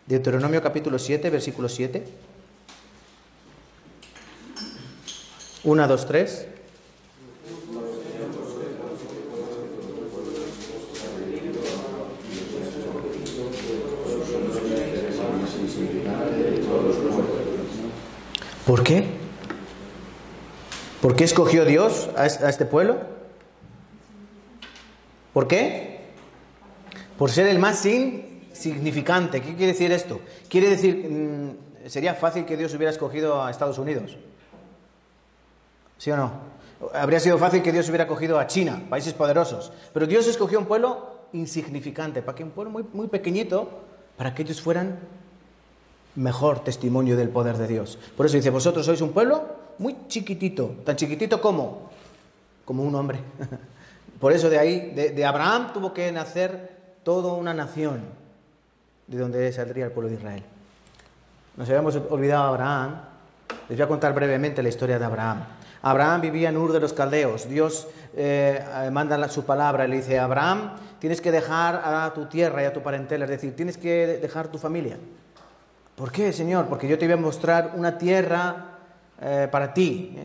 Deuteronomio capítulo 7, versículo 7. 1, 2, 3. ¿Por qué? ¿Por qué escogió Dios a este pueblo? ¿Por qué? Por ser el más insignificante. ¿Qué quiere decir esto? Quiere decir, ¿sería fácil que Dios hubiera escogido a Estados Unidos? ¿Sí o no? Habría sido fácil que Dios hubiera escogido a China, países poderosos. Pero Dios escogió un pueblo insignificante, para que un pueblo muy, muy pequeñito, para que ellos fueran mejor testimonio del poder de Dios. Por eso dice, vosotros sois un pueblo muy chiquitito, tan chiquitito como un hombre. Por eso de ahí, de Abraham tuvo que nacer toda una nación, de donde saldría el pueblo de Israel. Nos habíamos olvidado a Abraham. Les voy a contar brevemente la historia de Abraham. Abraham vivía en Ur de los Caldeos. Dios manda su palabra y le dice, Abraham, tienes que dejar a tu tierra y a tu parentela, es decir, tienes que dejar tu familia. ¿Por qué, Señor? Porque yo te voy a mostrar una tierra para ti,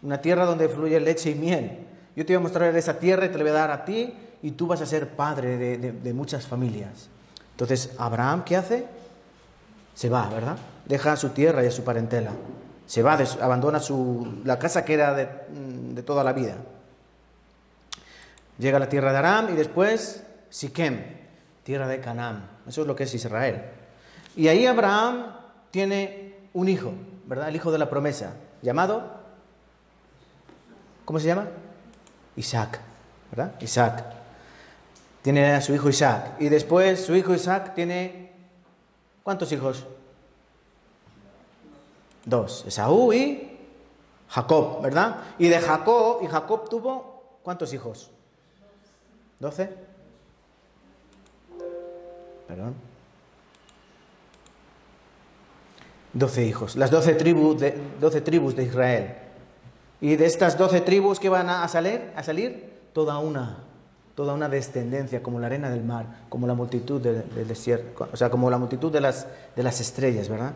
una tierra donde fluye leche y miel. Yo te voy a mostrar esa tierra y te la voy a dar a ti y tú vas a ser padre de muchas familias. Entonces, Abraham, ¿qué hace? Se va, ¿verdad? Deja a su tierra y a su parentela. Se va, abandona la casa que era de toda la vida. Llega a la tierra de Aram y después Siquem, tierra de Canaán. Eso es lo que es Israel. Y ahí Abraham tiene un hijo, ¿verdad? El hijo de la promesa, llamado, ¿cómo se llama? Isaac, ¿verdad? Isaac. Tiene a su hijo Isaac. Y después su hijo Isaac tiene, ¿cuántos hijos? 2, Esaú y Jacob, ¿verdad? Y Jacob tuvo, ¿cuántos hijos? 12. Perdón. 12 hijos, las 12 tribus de Israel. Y de estas 12 tribus que van a salir toda una descendencia, como la arena del mar, como la multitud del desierto, o sea, como la multitud de las estrellas, ¿verdad?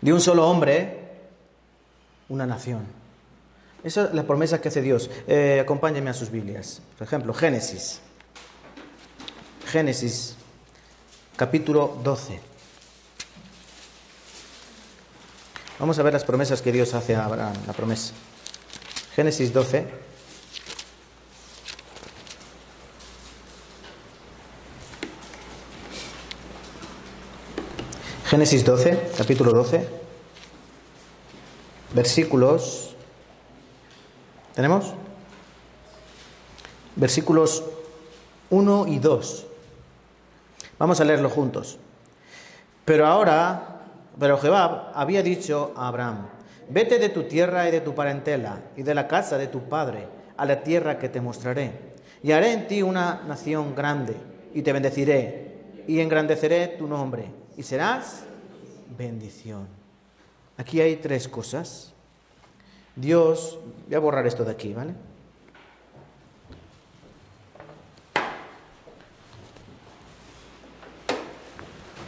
De un solo hombre, una nación. Esa es la promesa que hace Dios. Acompáñenme a sus Biblias. Por ejemplo, Génesis, capítulo 12. Vamos a ver las promesas que Dios hace a Abraham, la promesa. Génesis 12. Génesis 12, capítulo 12, versículos, ¿tenemos? Versículos 1 y 2. Vamos a leerlo juntos. Pero Jehová había dicho a Abraham, vete de tu tierra y de tu parentela y de la casa de tu padre a la tierra que te mostraré. Y haré en ti una nación grande y te bendeciré y engrandeceré tu nombre y serás bendición. Aquí hay tres cosas. Dios, voy a borrar esto de aquí, ¿vale?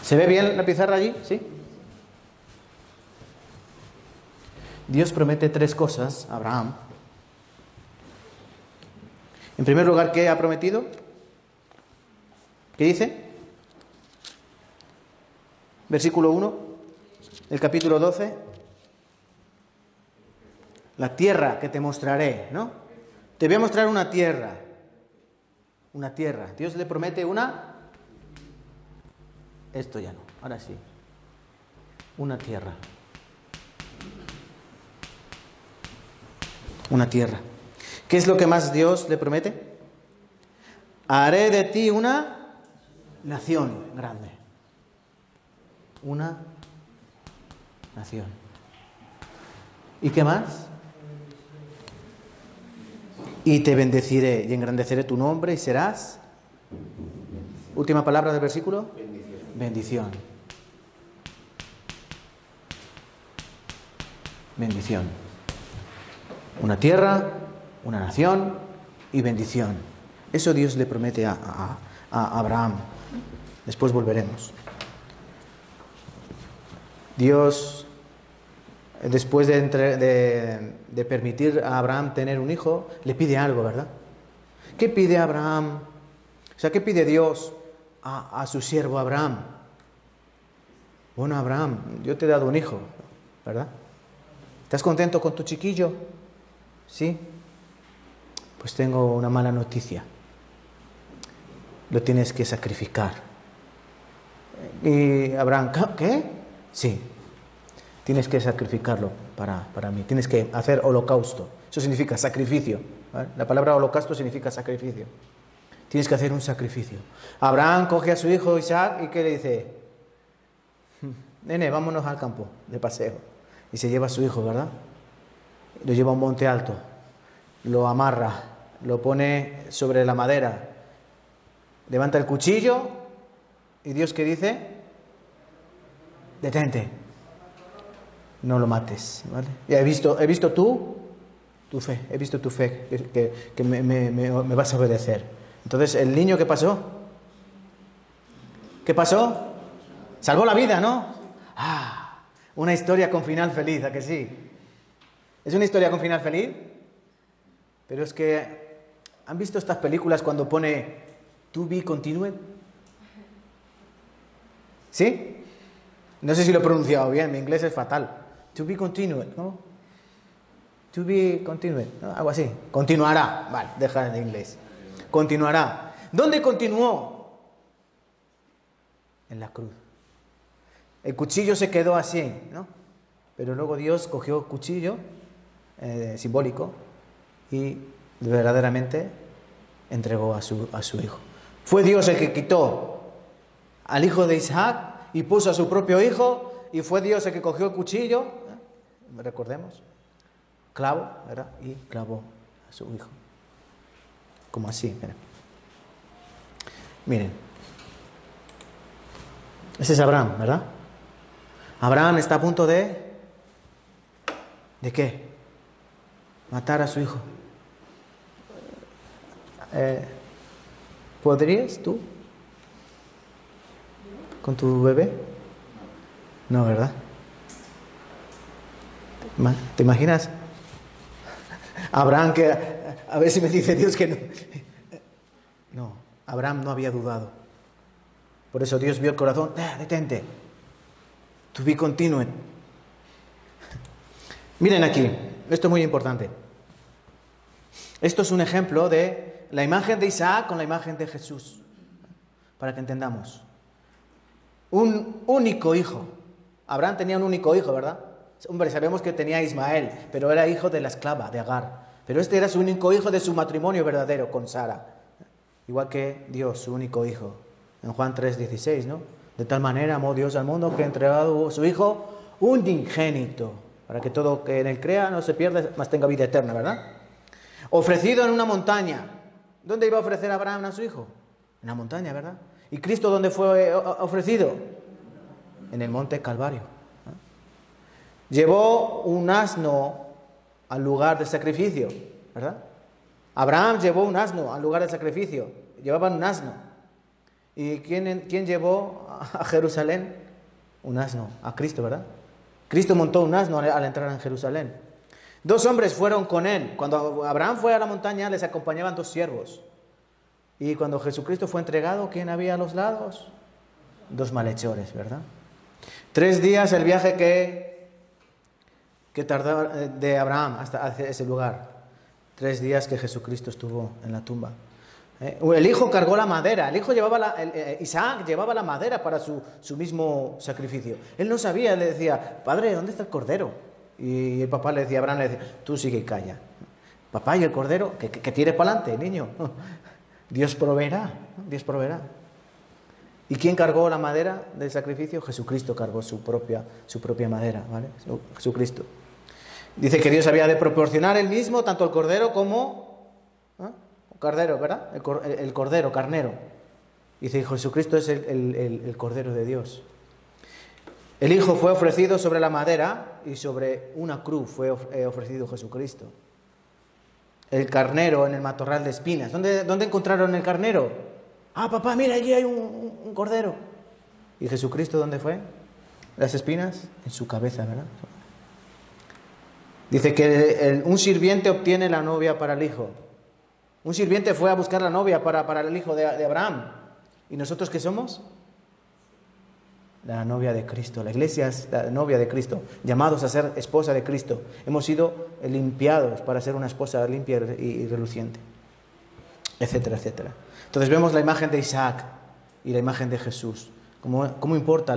¿Se ve bien la pizarra allí? ¿Sí? Dios promete tres cosas a Abraham. En primer lugar, ¿qué ha prometido? ¿Qué dice? Versículo 1, del capítulo 12. La tierra que te mostraré, ¿no? Te voy a mostrar una tierra. Una tierra. Dios le promete una... Esto ya no, ahora sí. Una tierra. Una tierra. ¿Qué es lo que más Dios le promete? Haré de ti una nación grande. Una nación. ¿Y qué más? Y te bendeciré y engrandeceré tu nombre y serás... Última palabra del versículo. Bendición. Bendición. Una tierra, una nación y bendición. Eso Dios le promete a Abraham. Después volveremos. Dios, después de permitir a Abraham tener un hijo, le pide algo, ¿verdad? ¿Qué pide Abraham? O sea, ¿qué pide Dios a su siervo Abraham? Bueno, Abraham, yo te he dado un hijo, ¿verdad? ¿Estás contento con tu chiquillo? ¿Sí? Pues tengo una mala noticia. Lo tienes que sacrificar. Y Abraham, ¿qué? Sí. Tienes que sacrificarlo para mí. Tienes que hacer holocausto. Eso significa sacrificio, ¿vale? La palabra holocausto significa sacrificio. Tienes que hacer un sacrificio. Abraham coge a su hijo Isaac y ¿qué le dice? Nene, vámonos al campo de paseo. Y se lleva a su hijo, ¿verdad? Lo lleva a un monte alto. Lo amarra. Lo pone sobre la madera. Levanta el cuchillo. ¿Y Dios qué dice? Detente. No lo mates, ¿vale? Ya he visto tu fe. He visto tu fe, que me vas a obedecer. Entonces, ¿el niño qué pasó? ¿Qué pasó? Salvó la vida, ¿no? Ah, una historia con final feliz, ¿a que sí? ¿Es una historia con final feliz? Pero es que, ¿han visto estas películas cuando pone to be continued? ¿Sí? No sé si lo he pronunciado bien, mi inglés es fatal. To be continued, ¿no? To be continued, ¿no? Algo así. Continuará. Vale, deja el inglés. Continuará. ¿Dónde continuó? En la cruz. El cuchillo se quedó así, ¿no? Pero luego Dios cogió el cuchillo simbólico y verdaderamente entregó a su hijo. Fue Dios el que quitó al hijo de Isaac y puso a su propio hijo, y fue Dios el que cogió el cuchillo, recordemos, clavo, ¿verdad? Y clavó a su hijo. Como así, miren. Miren. Ese es Abraham, ¿verdad? Abraham está a punto de... ¿De qué? Matar a su hijo. ¿Podrías tú? ¿Con tu bebé? No, ¿verdad? ¿Te imaginas? Abraham, que a ver si me dice Dios que no. No, Abraham no había dudado. Por eso Dios vio el corazón. Detente. To be continued. Miren aquí, esto es muy importante. Esto es un ejemplo de la imagen de Isaac con la imagen de Jesús. Para que entendamos. Un único hijo. Abraham tenía un único hijo, ¿verdad? Hombre, sabemos que tenía a Ismael, pero era hijo de la esclava, de Agar. Pero este era su único hijo de su matrimonio verdadero con Sara. Igual que Dios, su único hijo. En Juan 3:16, ¿no? De tal manera amó Dios al mundo que ha entregado a su hijo unigénito, para que todo que en él crea no se pierda, mas tenga vida eterna, ¿verdad? Ofrecido en una montaña. ¿Dónde iba a ofrecer Abraham a su hijo? En la montaña, ¿verdad? ¿Y Cristo dónde fue ofrecido? En el monte Calvario. Llevó un asno al lugar del sacrificio, ¿verdad? Abraham llevó un asno al lugar del sacrificio. Llevaban un asno. ¿Y quién llevó a Jerusalén? Un asno, a Cristo, ¿verdad? Cristo montó un asno al entrar en Jerusalén. 2 hombres fueron con él. Cuando Abraham fue a la montaña, les acompañaban 2 siervos. Y cuando Jesucristo fue entregado, ¿quién había a los lados? 2 malhechores, ¿verdad? 3 días el viaje que tardaba de Abraham hasta ese lugar. 3 días que Jesucristo estuvo en la tumba. El hijo cargó la madera. Isaac llevaba la madera para su mismo sacrificio. Él no sabía, le decía, padre, ¿dónde está el cordero? Y el papá le decía, Abraham le decía, tú sigue y calla. Papá, ¿y el cordero? Que tire para adelante, niño. Dios proveerá, Dios proveerá. ¿Y quién cargó la madera del sacrificio? Jesucristo cargó su propia madera, ¿vale? Jesucristo. Dice que Dios había de proporcionar él mismo tanto el cordero como... Cordero, ¿verdad? El cordero, carnero. Dice, Jesucristo es el cordero de Dios. El Hijo fue ofrecido sobre la madera y sobre una cruz fue ofrecido Jesucristo. El carnero en el matorral de espinas. ¿Dónde encontraron el carnero? Ah, papá, mira, allí hay un cordero. ¿Y Jesucristo dónde fue? ¿Las espinas? En su cabeza, ¿verdad? Dice que un sirviente obtiene la novia para el hijo. Un sirviente fue a buscar la novia para el hijo de Abraham. ¿Y nosotros qué somos? La novia de Cristo. La iglesia es la novia de Cristo, llamados a ser esposa de Cristo. Hemos sido limpiados para ser una esposa limpia y reluciente, etcétera, etcétera. Entonces vemos la imagen de Isaac y la imagen de Jesús. Cómo importa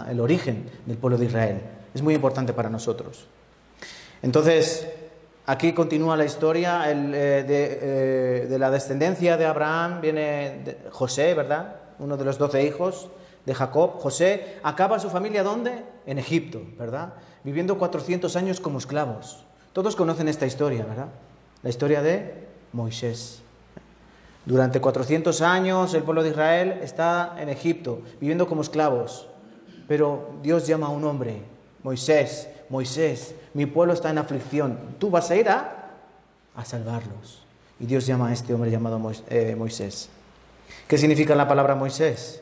el origen del pueblo de Israel. Es muy importante para nosotros. Entonces, aquí continúa la historia de la descendencia de Abraham. Viene José, ¿verdad? Uno de los 12 hijos de Jacob. José acaba su familia, ¿dónde? En Egipto, ¿verdad? Viviendo 400 años como esclavos. Todos conocen esta historia, ¿verdad? La historia de Moisés. Durante 400 años el pueblo de Israel está en Egipto, viviendo como esclavos. Pero Dios llama a un hombre, Moisés, Moisés, mi pueblo está en aflicción. Tú vas a ir a salvarlos. Y Dios llama a este hombre llamado Moisés. ¿Qué significa la palabra Moisés?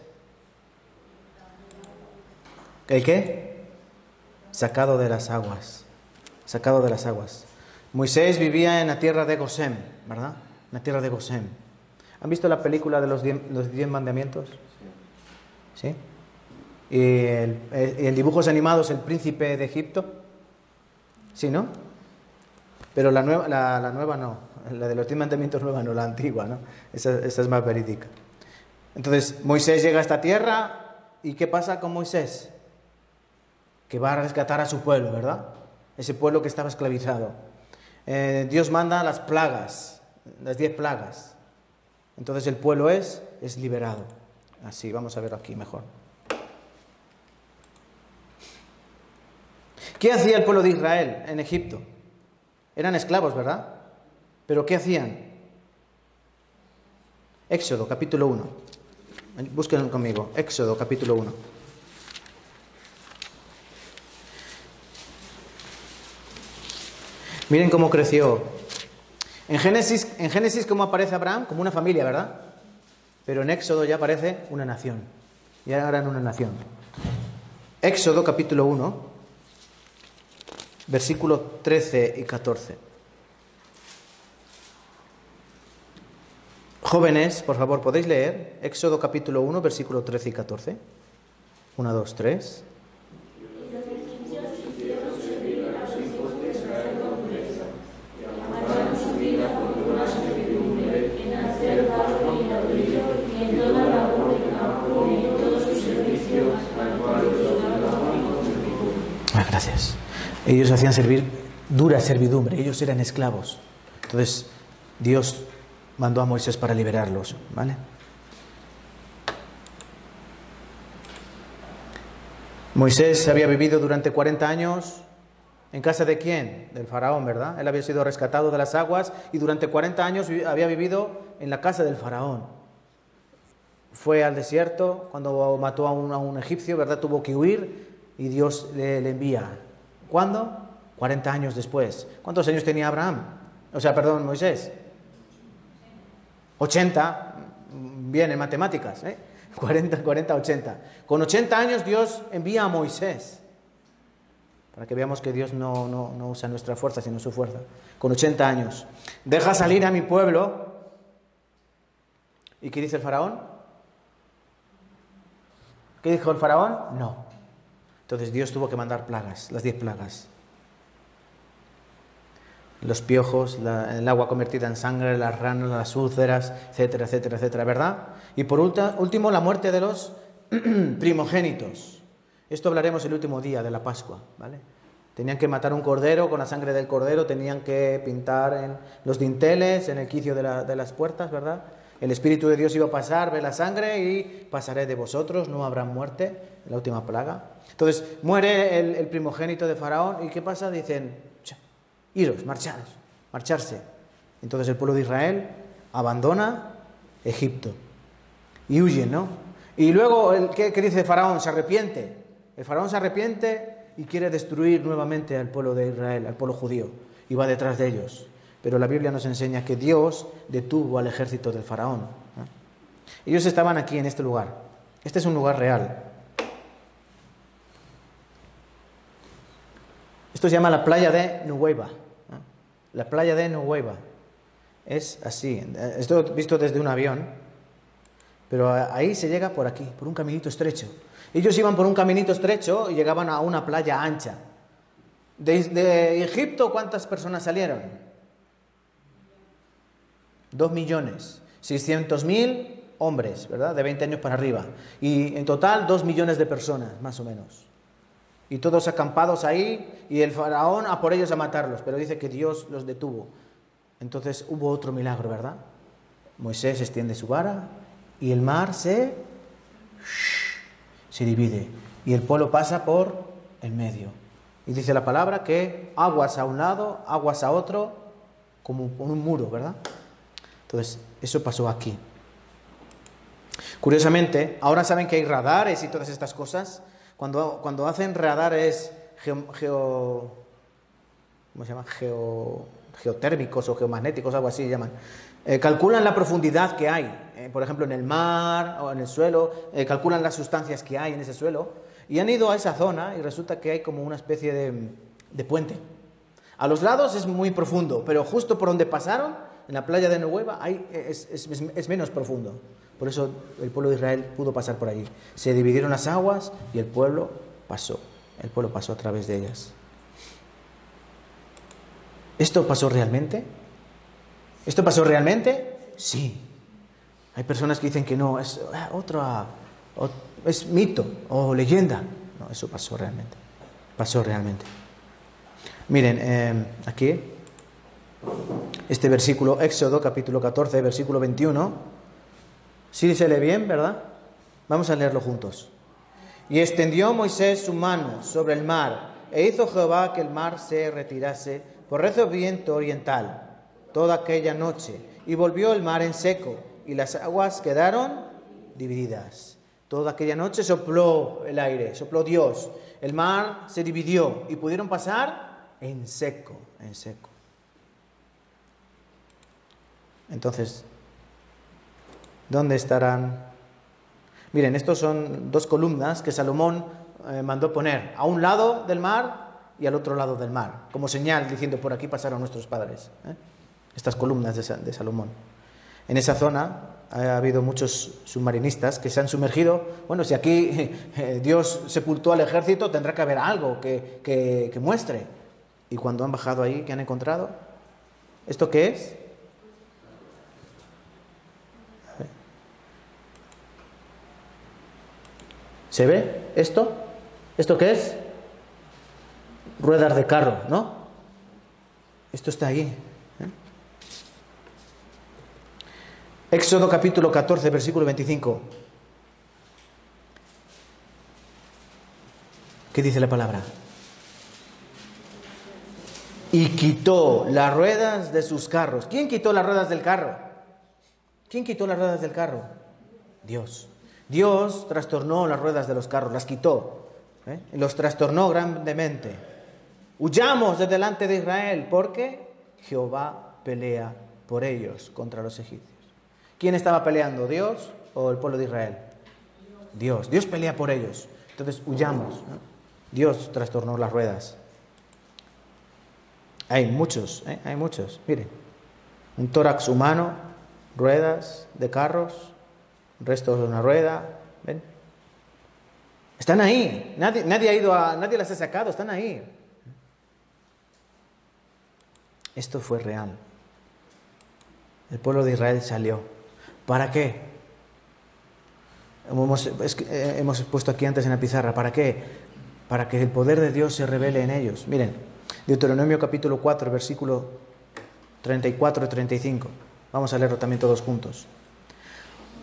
¿Qué? Sacado de las aguas. Sacado de las aguas. Moisés vivía en la tierra de Gosén, ¿verdad? En la tierra de Gosén. ¿Han visto la película de los 10 mandamientos? ¿Sí? Y en dibujos animados, el príncipe de Egipto. ¿Sí, no? Pero la nueva no. La de los 10 mandamientos nueva no, la antigua, ¿no? Esa es más verídica. Entonces, Moisés llega a esta tierra. ¿Y qué pasa con Moisés? Que va a rescatar a su pueblo, ¿verdad? Ese pueblo que estaba esclavizado. Dios manda las plagas, las 10 plagas. Entonces el pueblo es liberado. Así, vamos a verlo aquí mejor. ¿Qué hacía el pueblo de Israel en Egipto? Eran esclavos, ¿verdad? ¿Pero qué hacían? Éxodo, capítulo 1. Búsquenlo conmigo. Éxodo, capítulo 1. Miren cómo creció. En Génesis, ¿cómo aparece Abraham? Como una familia, ¿verdad? Pero en Éxodo ya aparece una nación. Ya eran una nación. Éxodo, capítulo 1, versículos 13 y 14. Jóvenes, por favor, ¿podéis leer? Éxodo, capítulo 1, versículos 13 y 14. 1, 2, 3. Gracias. Ellos hacían dura servidumbre, ellos eran esclavos. Entonces, Dios mandó a Moisés para liberarlos, ¿vale? Moisés había vivido durante 40 años ¿en casa de quién? Del faraón, ¿verdad? Él había sido rescatado de las aguas y durante 40 años había vivido en la casa del faraón. Fue al desierto cuando mató a un egipcio, ¿verdad? Tuvo que huir y Dios le envía ¿Cuándo? 40 años después. ¿Cuántos años tenía Abraham? Moisés. 80. Bien en matemáticas, 40, 80. Con 80 años Dios envía a Moisés. Para que veamos que Dios no usa nuestra fuerza, sino su fuerza. Con 80 años. Deja salir a mi pueblo. ¿Y qué dice el faraón? ¿Qué dijo el faraón? No. Entonces Dios tuvo que mandar plagas, las 10 plagas. Los piojos, el agua convertida en sangre, las ranas, las úlceras, etcétera, etcétera, etcétera, ¿verdad? Y por último, la muerte de los primogénitos. Esto hablaremos el último día de la Pascua, ¿vale? Tenían que matar un cordero, con la sangre del cordero tenían que pintar en los dinteles, en el quicio de las puertas, ¿verdad? El Espíritu de Dios iba a pasar, ve la sangre y pasaré de vosotros, no habrá muerte, la última plaga. Entonces muere el primogénito de Faraón y ¿qué pasa? Dicen, iros, marcharse. Entonces el pueblo de Israel abandona Egipto y huyen, ¿no? Y luego, ¿qué dice Faraón? Se arrepiente. El Faraón se arrepiente y quiere destruir nuevamente al pueblo de Israel, al pueblo judío, y va detrás de ellos. Pero la Biblia nos enseña que Dios detuvo al ejército del Faraón, ¿no? Ellos estaban aquí en este lugar. Este es un lugar real. Esto se llama la playa de Nuweiba. La playa de Nuweiba. Es así. Esto visto desde un avión. Pero ahí se llega por aquí, por un caminito estrecho. Ellos iban por un caminito estrecho y llegaban a una playa ancha. De Egipto, ¿cuántas personas salieron? 2.600.000 hombres, ¿verdad? De 20 años para arriba. Y en total 2 millones de personas, más o menos. Y todos acampados ahí, y el faraón a por ellos a matarlos, pero dice que Dios los detuvo. Entonces hubo otro milagro, ¿verdad? Moisés extiende su vara y el mar se divide y el pueblo pasa por el medio. Y dice la palabra que aguas a un lado, aguas a otro, como un muro, ¿verdad? Entonces, eso pasó aquí. Curiosamente, ahora saben que hay radares y todas estas cosas. Cuando hacen radares geotérmicos o geomagnéticos, algo así llaman, calculan la profundidad que hay, por ejemplo en el mar o en el suelo, calculan las sustancias que hay en ese suelo, y han ido a esa zona y resulta que hay como una especie de puente. A los lados es muy profundo, pero justo por donde pasaron, en la playa de Nuweiba, es menos profundo. Por eso el pueblo de Israel pudo pasar por allí. Se dividieron las aguas y el pueblo pasó. El pueblo pasó a través de ellas. ¿Esto pasó realmente? ¿Esto pasó realmente? Sí. Hay personas que dicen que no, es es mito o leyenda. No, eso pasó realmente. Pasó realmente. Miren, aquí, este versículo, Éxodo, capítulo 14, versículo 21. Sí se lee bien, ¿verdad? Vamos a leerlo juntos. Y extendió Moisés su mano sobre el mar, e hizo Jehová que el mar se retirase por recio viento oriental toda aquella noche, y volvió el mar en seco, y las aguas quedaron divididas. Toda aquella noche sopló el aire, sopló Dios, el mar se dividió, y pudieron pasar en seco, en seco. Entonces, ¿dónde estarán? Miren, estos son 2 columnas que Salomón mandó poner a un lado del mar y al otro lado del mar, como señal diciendo por aquí pasaron nuestros padres. Estas columnas de Salomón. En esa zona ha habido muchos submarinistas que se han sumergido. Bueno, si aquí Dios sepultó al ejército, tendrá que haber algo que muestre. Y cuando han bajado ahí, ¿qué han encontrado? ¿Esto qué es? ¿Se ve esto? ¿Esto qué es? Ruedas de carro, ¿no? Esto está ahí. Éxodo capítulo 14, versículo 25. ¿Qué dice la palabra? Y quitó las ruedas de sus carros. ¿Quién quitó las ruedas del carro? ¿Quién quitó las ruedas del carro? Dios. Dios trastornó las ruedas de los carros, las quitó, los trastornó grandemente. Huyamos de delante de Israel, porque Jehová pelea por ellos contra los egipcios. ¿Quién estaba peleando, Dios o el pueblo de Israel? Dios. Dios pelea por ellos. Entonces huyamos, ¿no? Dios trastornó las ruedas. Hay muchos. Miren, un tórax humano, ruedas de carros, restos de una rueda. ¿Ven? Están ahí. Nadie las ha sacado. Están ahí. Esto fue real. El pueblo de Israel salió. ¿Para qué? Hemos puesto aquí antes en la pizarra. ¿Para qué? Para que el poder de Dios se revele en ellos. Miren, Deuteronomio capítulo 4, versículo 34 y 35. Vamos a leerlo también todos juntos.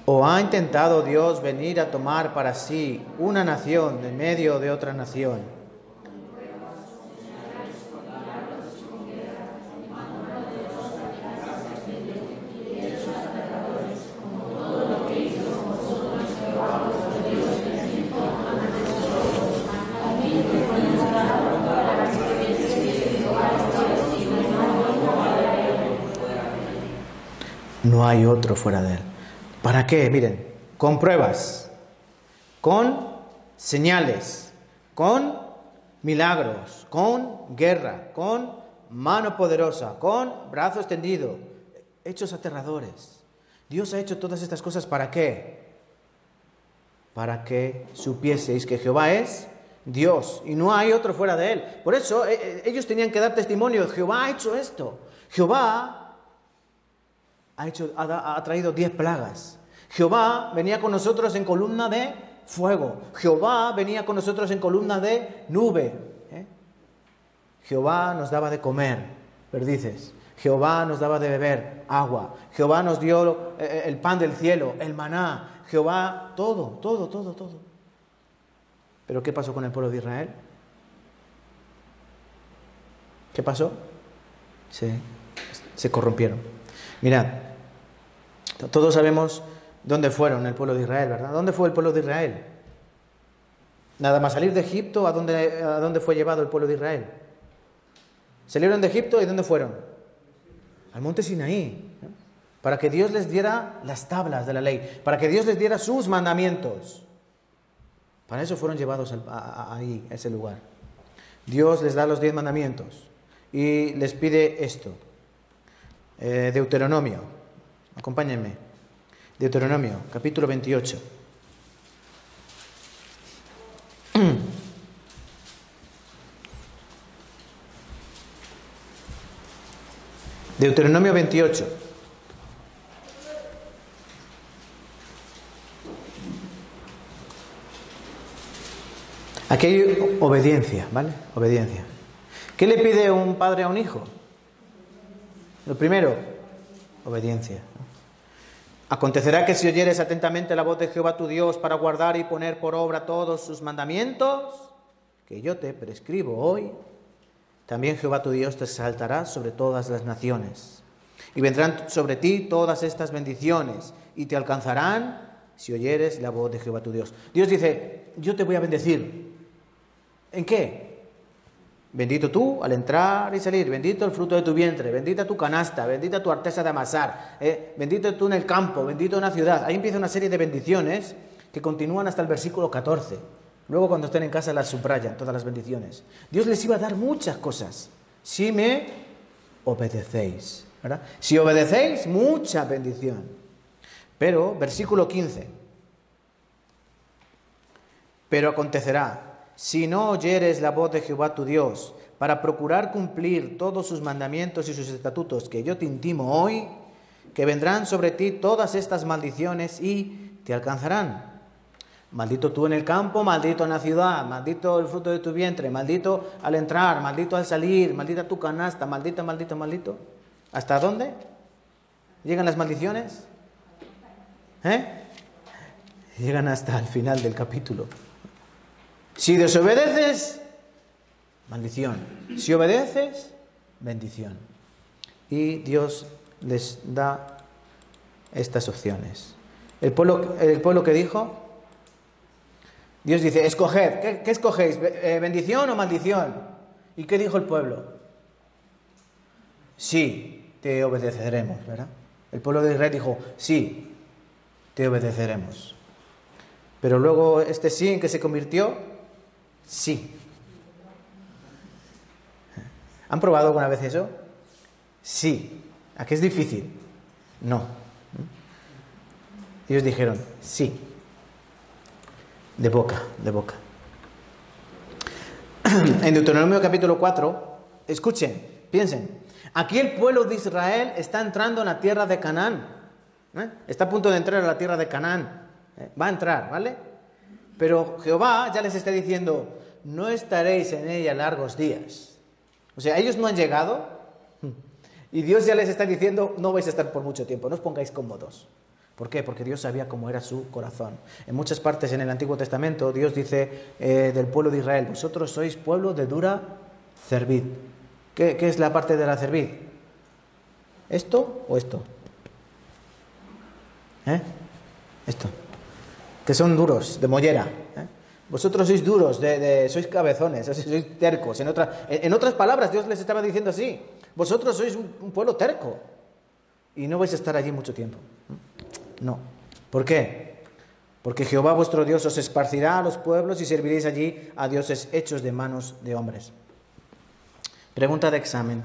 ¿O ha intentado Dios venir a tomar para sí una nación en medio de otra nación? No hay otro fuera de él. ¿Para qué? Miren, con pruebas, con señales, con milagros, con guerra, con mano poderosa, con brazo extendido, hechos aterradores. Dios ha hecho todas estas cosas ¿para qué? Para que supieseis que Jehová es Dios y no hay otro fuera de él. Por eso ellos tenían que dar testimonio. Jehová ha hecho esto. Jehová ha traído 10 plagas. Jehová venía con nosotros en columna de fuego. Jehová venía con nosotros en columna de nube. Jehová nos daba de comer perdices. Jehová nos daba de beber agua. Jehová nos dio el pan del cielo, el maná. Jehová, todo. ¿Pero qué pasó con el pueblo de Israel? ¿Qué pasó? Se corrompieron. Mirad, todos sabemos dónde fueron el pueblo de Israel, ¿verdad? ¿Dónde fue el pueblo de Israel? Nada más salir de Egipto, ¿a dónde fue llevado el pueblo de Israel? Salieron de Egipto y ¿dónde fueron? Al monte Sinaí, ¿no? Para que Dios les diera las tablas de la ley, para que Dios les diera sus mandamientos. Para eso fueron llevados ahí, a ese lugar. Dios les da los 10 mandamientos y les pide esto. Deuteronomio, acompáñenme. Deuteronomio, capítulo 28. Deuteronomio 28. Aquí hay obediencia, ¿vale? Obediencia. ¿Qué le pide un padre a un hijo? Lo primero, obediencia. Acontecerá que si oyeres atentamente la voz de Jehová tu Dios para guardar y poner por obra todos sus mandamientos, que yo te prescribo hoy, también Jehová tu Dios te exaltará sobre todas las naciones. Y vendrán sobre ti todas estas bendiciones y te alcanzarán si oyeres la voz de Jehová tu Dios. Dios dice, yo te voy a bendecir. ¿En qué? Bendito tú al entrar y salir, bendito el fruto de tu vientre, bendita tu canasta, bendita tu artesa de amasar, bendito tú en el campo, bendito en la ciudad. Ahí empieza una serie de bendiciones que continúan hasta el versículo 14. Luego cuando estén en casa las subrayan, todas las bendiciones. Dios les iba a dar muchas cosas, si me obedecéis, ¿verdad? Si obedecéis, mucha bendición. Pero, versículo 15. Pero acontecerá, si no oyeres la voz de Jehová tu Dios, para procurar cumplir todos sus mandamientos y sus estatutos que yo te intimo hoy, que vendrán sobre ti todas estas maldiciones y te alcanzarán. Maldito tú en el campo, maldito en la ciudad, maldito el fruto de tu vientre, maldito al entrar, maldito al salir, maldita tu canasta, maldito, maldito, maldito. ¿Hasta dónde llegan las maldiciones? Llegan hasta el final del capítulo. Si desobedeces, maldición. Si obedeces, bendición. Y Dios les da estas opciones. El pueblo que dijo, Dios dice, escoged. ¿Qué escogéis? ¿Bendición o maldición? ¿Y qué dijo el pueblo? Sí, te obedeceremos, ¿verdad? El pueblo de Israel dijo, sí, te obedeceremos. Pero luego este sí, ¿en qué se convirtió? Sí. ¿Han probado alguna vez eso? Sí. ¿A qué es difícil? No. Ellos dijeron, sí. De boca, de boca. En Deuteronomio capítulo 4, escuchen, piensen. Aquí el pueblo de Israel está entrando en la tierra de Canaán. Está a punto de entrar a la tierra de Canaán. Va a entrar, ¿vale? Pero Jehová ya les está diciendo, no estaréis en ella largos días. O sea, ellos no han llegado y Dios ya les está diciendo, no vais a estar por mucho tiempo, no os pongáis cómodos. ¿Por qué? Porque Dios sabía cómo era su corazón. En muchas partes en el Antiguo Testamento, Dios dice del pueblo de Israel, vosotros sois pueblo de dura cerviz. ¿Qué es la parte de la cerviz? ¿Esto o esto? Esto. Que son duros, de mollera. Vosotros sois duros, sois cabezones, sois tercos. En otras palabras, Dios les estaba diciendo así. Vosotros sois un pueblo terco. Y no vais a estar allí mucho tiempo. No. ¿Por qué? Porque Jehová vuestro Dios os esparcirá a los pueblos y serviréis allí a dioses hechos de manos de hombres. Pregunta de examen.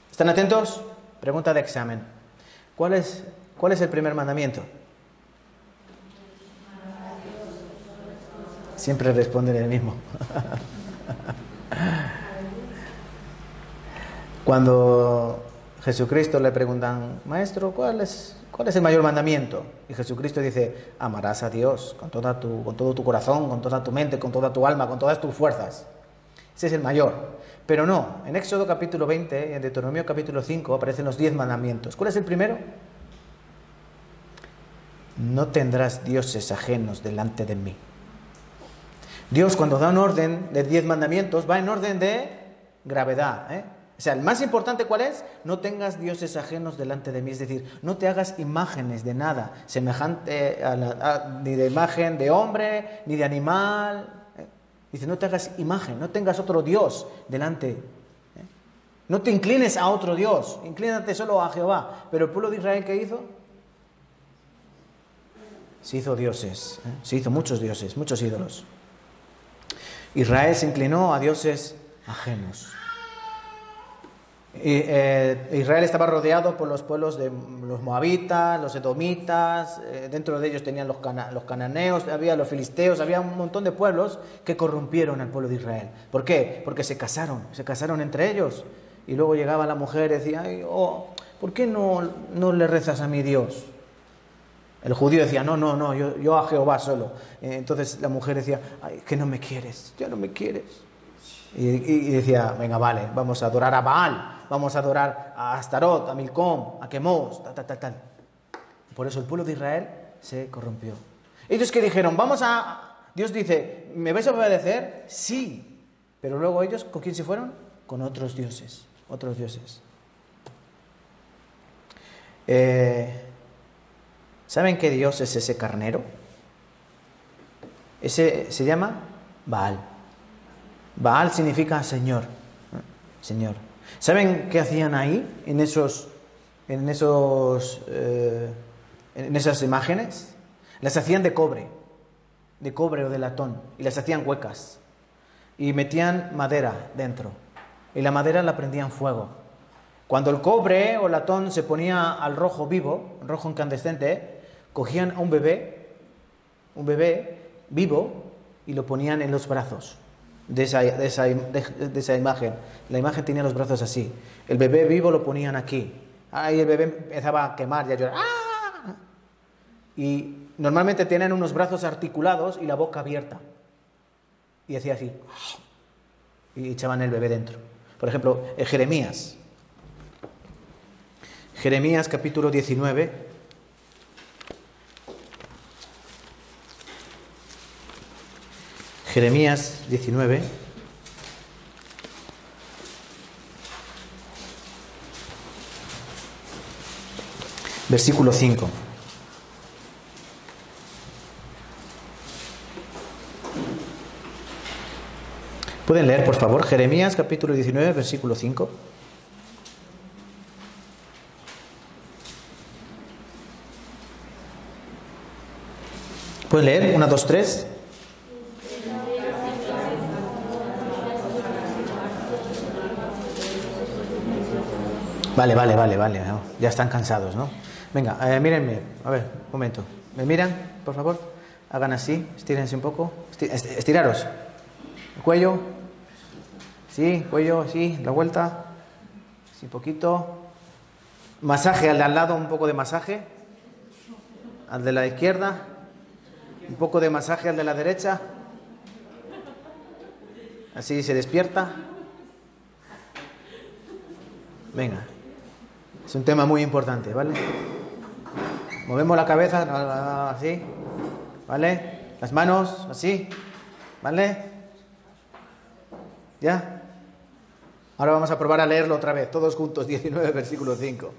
¿Están atentos? Pregunta de examen. ¿Cuál es el primer mandamiento? Siempre responden el mismo. Cuando Jesucristo le preguntan, Maestro, ¿cuál es el mayor mandamiento? Y Jesucristo dice, amarás a Dios con todo tu corazón, con toda tu mente, con toda tu alma, con todas tus fuerzas. Ese es el mayor. Pero no, en Éxodo capítulo 20 y en Deuteronomio capítulo 5 aparecen los 10 mandamientos. ¿Cuál es el primero? No tendrás dioses ajenos delante de mí. Dios, cuando da un orden de 10 mandamientos, va en orden de gravedad. O sea, el más importante, ¿cuál es? No tengas dioses ajenos delante de mí. Es decir, no te hagas imágenes de nada, semejante ni de imagen de hombre, ni de animal. Dice, no te hagas imagen, no tengas otro Dios delante. No te inclines a otro Dios, inclínate solo a Jehová. Pero el pueblo de Israel, ¿qué hizo? Se hizo dioses, se hizo muchos dioses, muchos ídolos. Israel se inclinó a dioses ajenos. Israel estaba rodeado por los pueblos de los moabitas, los edomitas, dentro de ellos tenían los cananeos, había los filisteos, había un montón de pueblos que corrompieron al pueblo de Israel. ¿Por qué? Porque se casaron entre ellos. Y luego llegaba la mujer y decía, ¿por qué no le rezas a mi Dios? El judío decía, no, yo a Jehová solo. Entonces la mujer decía, que no me quieres, ya no me quieres. Y decía, venga, vale, vamos a adorar a Baal, vamos a adorar a Astarot, a Milcom, a Quemos, tal. Por eso el pueblo de Israel se corrompió. Ellos que dijeron, Dios dice, ¿me vais a obedecer? Sí. Pero luego ellos, ¿con quién se fueron? Con otros dioses. ¿Saben qué Dios es ese carnero? Ese se llama Baal. Baal significa Señor. Señor. ¿Saben qué hacían ahí? En esas imágenes. Las hacían de cobre o de latón. Y las hacían huecas. Y metían madera dentro. Y la madera la prendían fuego. Cuando el cobre o latón se ponía al rojo vivo, rojo incandescente, cogían a un bebé vivo y lo ponían en los brazos de esa imagen. La imagen tenía los brazos así. El bebé vivo lo ponían aquí. Ahí el bebé empezaba a quemar y a llorar. ¡Ah! Y normalmente tenían unos brazos articulados y la boca abierta. Y decía así. Y echaban el bebé dentro. Por ejemplo, Jeremías capítulo 19. Jeremías 19. Versículo 5. ¿Pueden leer, por favor, Jeremías capítulo 19, versículo 5? ¿Pueden leer? 1, 2, 3. Vale. No, ya están cansados, ¿no? Venga, mírenme. A ver, un momento. ¿Me miran, por favor? Hagan así, estírense un poco. Estiraros. El cuello. Sí, cuello, sí, la vuelta. Sí, poquito. Masaje al de al lado, un poco de masaje. Al de la izquierda. Un poco de masaje al de la derecha. Así se despierta. Venga. Es un tema muy importante, ¿vale? Movemos la cabeza, así, ¿vale? Las manos, así, ¿vale? ¿Ya? Ahora vamos a probar a leerlo otra vez, todos juntos, 19, versículo 5.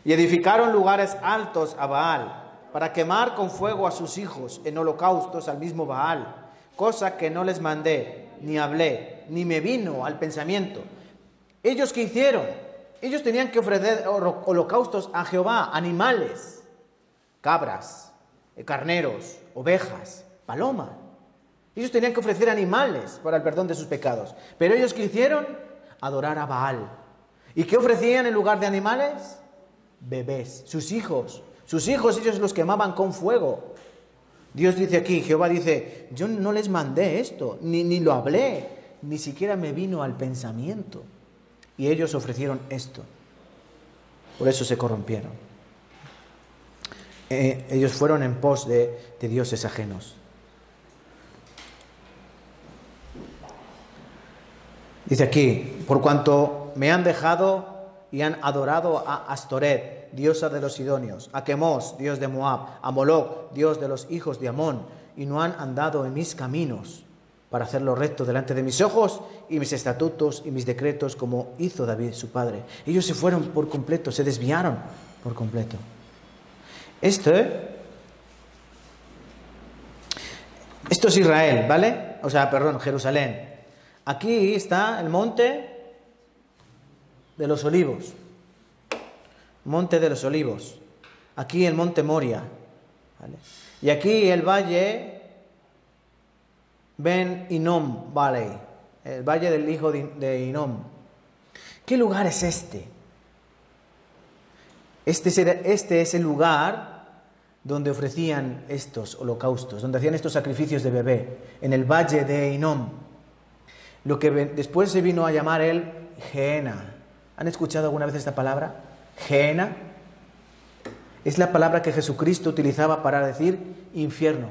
Y edificaron lugares altos a Baal, para quemar con fuego a sus hijos en holocaustos al mismo Baal, cosa que no les mandé, ni hablé, ni me vino al pensamiento. ¿Ellos qué hicieron? Ellos tenían que ofrecer holocaustos a Jehová, animales, cabras, carneros, ovejas, palomas. Ellos tenían que ofrecer animales para el perdón de sus pecados. Pero ellos ¿qué hicieron? Adorar a Baal. ¿Y qué ofrecían en lugar de animales? Bebés, sus hijos. Sus hijos ellos los quemaban con fuego. Dios dice aquí, Jehová dice, yo no les mandé esto, ni lo hablé, ni siquiera me vino al pensamiento. Y ellos ofrecieron esto. Por eso se corrompieron. Ellos fueron en pos de dioses ajenos. Dice aquí, por cuanto me han dejado y han adorado a Astoret, diosa de los sidonios, a Quemos, dios de Moab, a Moloc, dios de los hijos de Amón, y no han andado en mis caminos, para hacerlo recto delante de mis ojos y mis estatutos y mis decretos como hizo David su padre. Ellos se fueron por completo, se desviaron por completo. Esto es Israel, ¿vale? Jerusalén. Aquí está el monte de los olivos. Monte de los olivos. Aquí el monte Moria, ¿vale? Y aquí el valle Ben Hinnom Valley, el valle del hijo de Hinnom. ¿Qué lugar es este? Este es el lugar donde ofrecían estos holocaustos, donde hacían estos sacrificios de bebé, en el valle de Hinnom. Lo que después se vino a llamar el Gehenna. ¿Han escuchado alguna vez esta palabra? Gehenna. Es la palabra que Jesucristo utilizaba para decir infierno.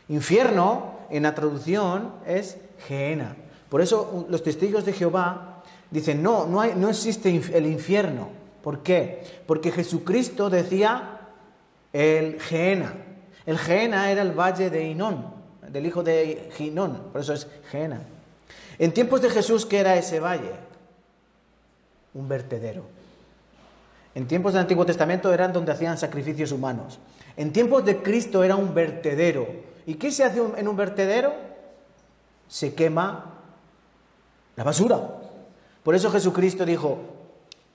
Infierno, en la traducción, es Gehenna. Por eso los testigos de Jehová dicen, no existe el infierno. ¿Por qué? Porque Jesucristo decía el Gehenna. El Gehenna era el valle de Hinnom, del hijo de Hinnom, por eso es Gehenna. En tiempos de Jesús, ¿qué era ese valle? Un vertedero. En tiempos del Antiguo Testamento eran donde hacían sacrificios humanos. En tiempos de Cristo era un vertedero. ¿Y qué se hace en un vertedero? Se quema la basura. Por eso Jesucristo dijo,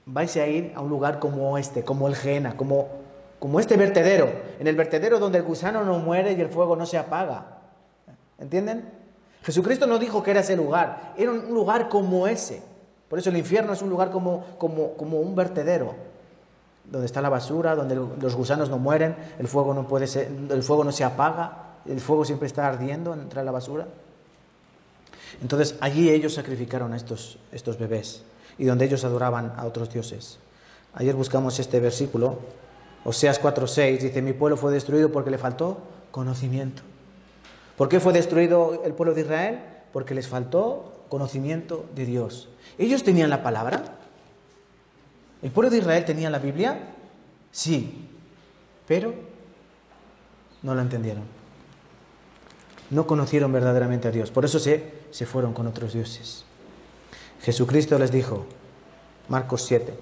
vais a ir a un lugar como este, como el Gehenna, como este vertedero. En el vertedero donde el gusano no muere y el fuego no se apaga. ¿Entienden? Jesucristo no dijo que era ese lugar, era un lugar como ese. Por eso el infierno es un lugar como un vertedero, donde está la basura, donde los gusanos no mueren, el fuego no se apaga, el fuego siempre está ardiendo entre la basura. Entonces allí ellos sacrificaron a estos bebés y donde ellos adoraban a otros dioses. Ayer buscamos este versículo, Oseas 4:6, dice, mi pueblo fue destruido porque le faltó conocimiento. ¿Por qué fue destruido el pueblo de Israel? Porque les faltó conocimiento de Dios. ¿Ellos tenían la palabra? ¿El pueblo de Israel tenía la Biblia? Sí, pero no la entendieron. No conocieron verdaderamente a Dios. Por eso se fueron con otros dioses. Jesucristo les dijo, Marcos 7,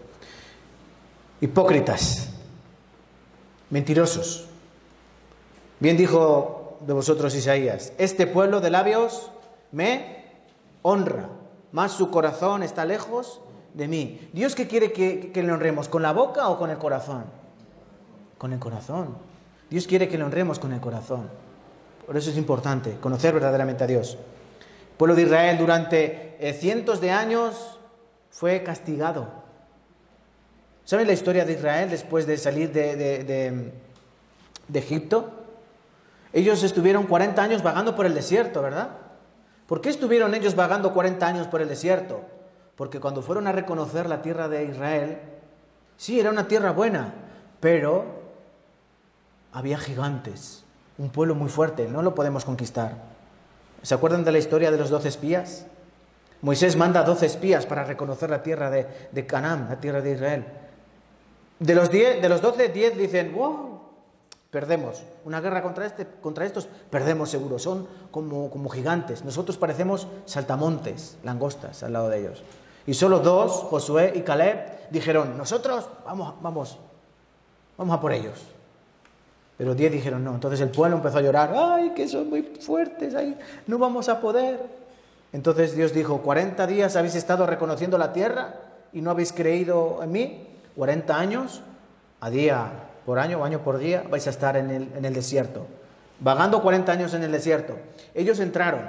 hipócritas, mentirosos. Bien dijo de vosotros Isaías, este pueblo de labios me honra, más su corazón está lejos de mí. ¿Dios qué quiere que le honremos? ¿Con la boca o con el corazón? Con el corazón. Dios quiere que le honremos con el corazón. Por eso es importante conocer verdaderamente a Dios. El pueblo de Israel durante cientos de años fue castigado. ¿Saben la historia de Israel después de salir de Egipto? Ellos estuvieron 40 años vagando por el desierto, ¿verdad? ¿Por qué estuvieron ellos vagando 40 años por el desierto? Porque cuando fueron a reconocer la tierra de Israel, sí, era una tierra buena, pero había gigantes, un pueblo muy fuerte, no lo podemos conquistar. ¿Se acuerdan de la historia de los 12 espías? Moisés manda a 12 espías para reconocer la tierra de Canaán, la tierra de Israel. De los 12, 10 dicen, wow, perdemos. Una guerra contra estos, perdemos seguro. Son como gigantes. Nosotros parecemos saltamontes, langostas al lado de ellos. Y solo 2, Josué y Caleb, dijeron, nosotros vamos a por ellos. Pero 10 dijeron no. Entonces el pueblo empezó a llorar. ¡Ay, que son muy fuertes! ¡Ay, no vamos a poder! Entonces Dios dijo, 40 días habéis estado reconociendo la tierra y no habéis creído en mí. 40 años, a día por año o año por día, vais a estar en el desierto. Vagando 40 años en el desierto. Ellos entraron,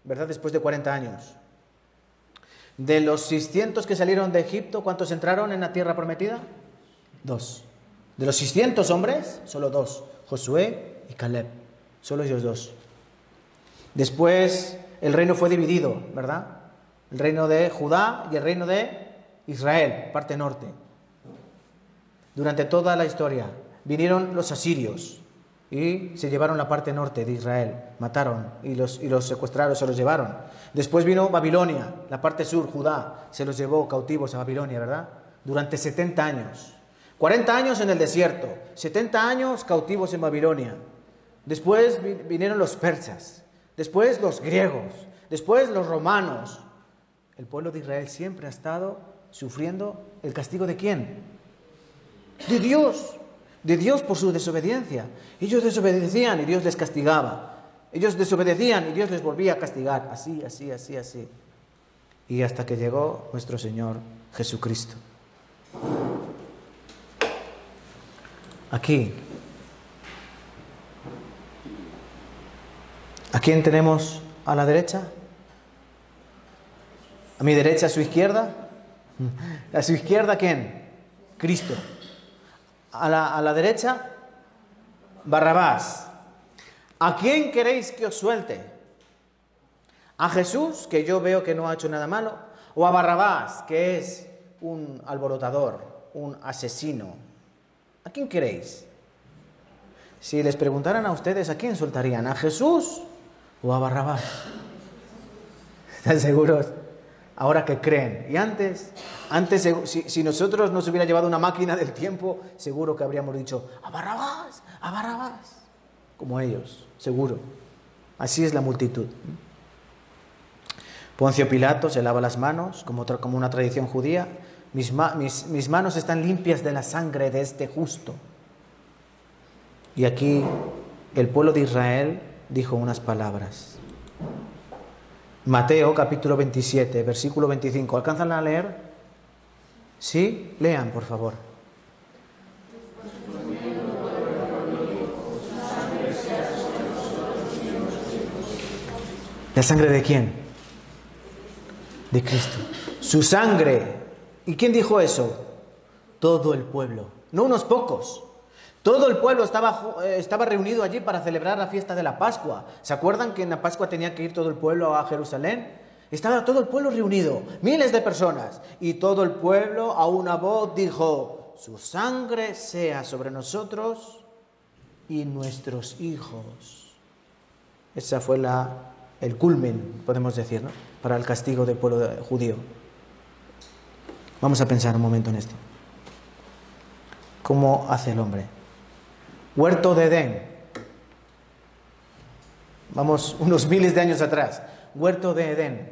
¿verdad? Después de 40 años. De los 600 que salieron de Egipto, ¿cuántos entraron en la tierra prometida? 2. De los 600 hombres, solo 2. Josué y Caleb. Solo ellos 2. Después el reino fue dividido, ¿verdad? El reino de Judá y el reino de Israel, parte norte. Durante toda la historia vinieron los asirios y se llevaron la parte norte de Israel, mataron y los secuestraron, se los llevaron. Después vino Babilonia, la parte sur, Judá, se los llevó cautivos a Babilonia, ¿verdad? Durante 70 años. 40 años en el desierto, 70 años cautivos en Babilonia. Después vinieron los persas, después los griegos, después los romanos. El pueblo de Israel siempre ha estado sufriendo el castigo ¿de quién? De Dios por su desobediencia. Ellos desobedecían y Dios les castigaba. Ellos desobedecían y Dios les volvía a castigar. Así. Y hasta que llegó nuestro Señor Jesucristo. Aquí. ¿A quién tenemos a la derecha? ¿A mi derecha, a su izquierda? ¿A su izquierda quién? Cristo. A la derecha, Barrabás. ¿A quién queréis que os suelte? ¿A Jesús, que yo veo que no ha hecho nada malo? ¿O a Barrabás, que es un alborotador, un asesino? ¿A quién queréis? Si les preguntaran a ustedes, ¿a quién soltarían? ¿A Jesús o a Barrabás? ¿Están seguros? Ahora que creen. Y antes si nosotros nos hubiera llevado una máquina del tiempo, seguro que habríamos dicho, a Barrabás, como ellos, seguro. Así es la multitud. Poncio Pilato se lava las manos, como una tradición judía. Mis manos están limpias de la sangre de este justo. Y aquí el pueblo de Israel dijo unas palabras. Mateo capítulo 27, versículo 25. ¿Alcanzan a leer? ¿Sí? Lean, por favor. ¿La sangre de quién? De Cristo. Su sangre. ¿Y quién dijo eso? Todo el pueblo. No unos pocos. Todo el pueblo estaba reunido allí para celebrar la fiesta de la Pascua. ¿Se acuerdan que en la Pascua tenía que ir todo el pueblo a Jerusalén? Estaba todo el pueblo reunido, miles de personas. Y todo el pueblo a una voz dijo, su sangre sea sobre nosotros y nuestros hijos. Esa fue el culmen, podemos decir, ¿no? Para el castigo del pueblo judío. Vamos a pensar un momento en esto. ¿Cómo hace el hombre? Huerto de Edén. Vamos unos miles de años atrás. Huerto de Edén.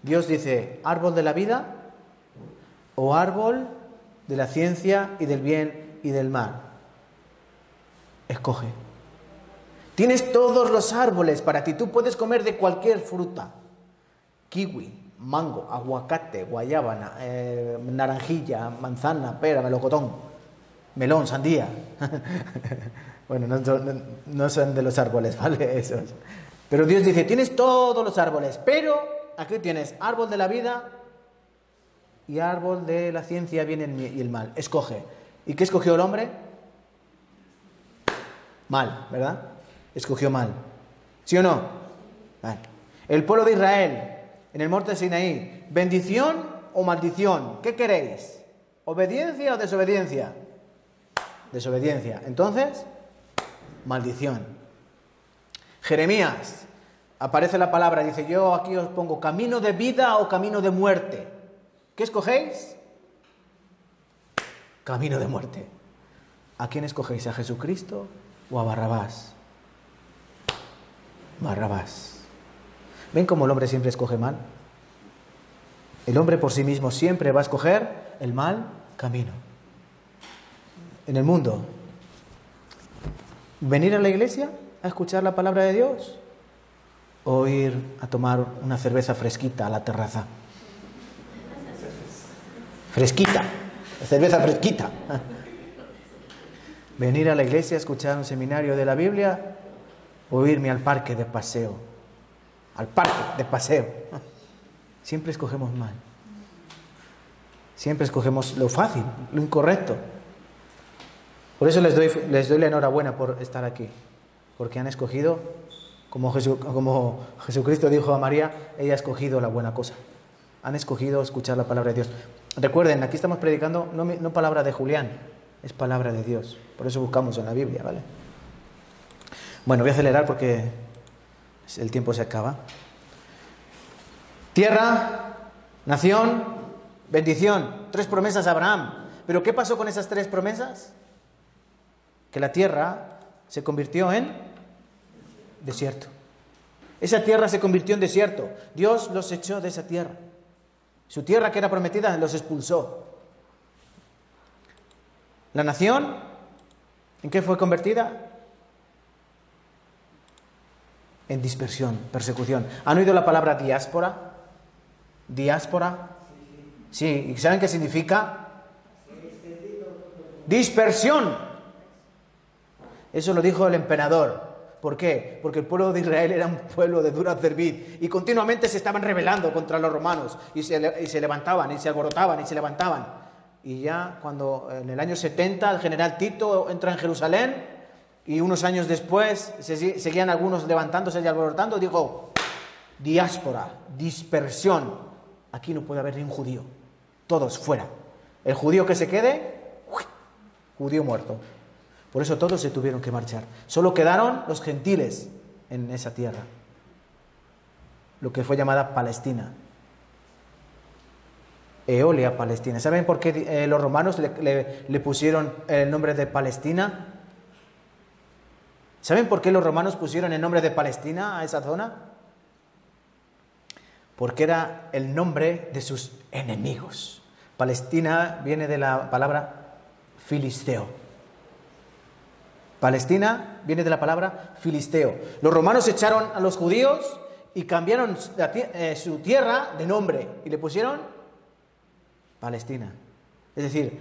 Dios dice, árbol de la vida o árbol de la ciencia y del bien y del mal. Escoge. Tienes todos los árboles para ti. Tú puedes comer de cualquier fruta. kiwi, mango, aguacate, guayaba, naranjilla, manzana, pera, melocotón, melón, sandía. Bueno, no son de los árboles, ¿vale? Esos. Pero Dios dice, tienes todos los árboles, pero aquí tienes árbol de la vida y árbol de la ciencia, bien y el mal. Escoge. ¿Y qué escogió el hombre? Mal, ¿verdad? Escogió mal. ¿Sí o no? Vale. El pueblo de Israel, en el monte de Sinaí, ¿bendición o maldición? ¿Qué queréis? ¿Obediencia o desobediencia? Desobediencia. Entonces, maldición. Jeremías, aparece la palabra, dice, yo aquí os pongo camino de vida o camino de muerte. ¿Qué escogéis? Camino de muerte. ¿A quién escogéis? ¿A Jesucristo o a Barrabás? Barrabás. ¿Ven cómo el hombre siempre escoge mal? El hombre por sí mismo siempre va a escoger el mal camino. En el mundo, venir a la iglesia a escuchar la palabra de Dios o ir a tomar una cerveza fresquita a la terraza. Fresquita, cerveza fresquita. Venir a la iglesia a escuchar un seminario de la Biblia o irme al parque de paseo. Al parque de paseo. Siempre escogemos mal. Siempre escogemos lo fácil, lo incorrecto. Por eso les doy la enhorabuena por estar aquí. Porque han escogido, como Jesucristo dijo a María, ella ha escogido la buena cosa. Han escogido escuchar la palabra de Dios. Recuerden, aquí estamos predicando no palabra de Julián, es palabra de Dios. Por eso buscamos en la Biblia, ¿vale? Bueno, voy a acelerar porque el tiempo se acaba. Tierra, nación, bendición. 3 promesas a Abraham. ¿Pero qué pasó con esas 3 promesas? Que la tierra se convirtió en desierto. Esa tierra se convirtió en desierto. Dios los echó de esa tierra. Su tierra que era prometida los expulsó. La nación, ¿en qué fue convertida? En dispersión, persecución. ¿Han oído la palabra diáspora? ¿Diáspora? Sí, ¿y saben qué significa? Dispersión. Eso lo dijo el emperador. ¿Por qué? Porque el pueblo de Israel era un pueblo de dura cerviz y continuamente se estaban rebelando contra los romanos y se levantaban y se alborotaban y se levantaban. Y ya cuando en el año 70 el general Tito entra en Jerusalén y unos años después seguían algunos levantándose y alborotando, dijo, diáspora, dispersión. Aquí no puede haber ni un judío. Todos fuera. El judío que se quede, judío muerto. Por eso todos se tuvieron que marchar. Solo quedaron los gentiles en esa tierra. Lo que fue llamada Palestina. Eolia Palestina. ¿Saben por qué los romanos le pusieron el nombre de Palestina? ¿Saben por qué los romanos pusieron el nombre de Palestina a esa zona? Porque era el nombre de sus enemigos. Palestina viene de la palabra filisteo. Palestina viene de la palabra filisteo. Los romanos echaron a los judíos y cambiaron su tierra de nombre y le pusieron Palestina. Es decir,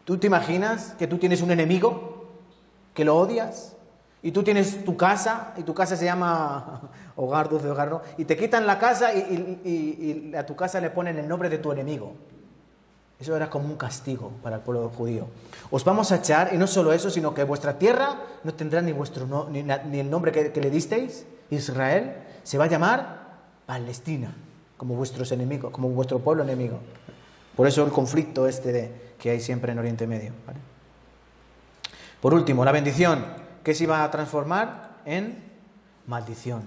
¿tú te imaginas que tú tienes un enemigo que lo odias? Y tú tienes tu casa, y tu casa se llama hogar, dulce hogar, ¿no? Y te quitan la casa y a tu casa le ponen el nombre de tu enemigo. Eso era como un castigo para el pueblo judío. Os vamos a echar, y no solo eso, sino que vuestra tierra no tendrá ni el nombre que le disteis, Israel, se va a llamar Palestina, como vuestros enemigos, como vuestro pueblo enemigo. Por eso el conflicto que hay siempre en Oriente Medio, ¿vale? Por último, la bendición, que se iba a transformar en maldición.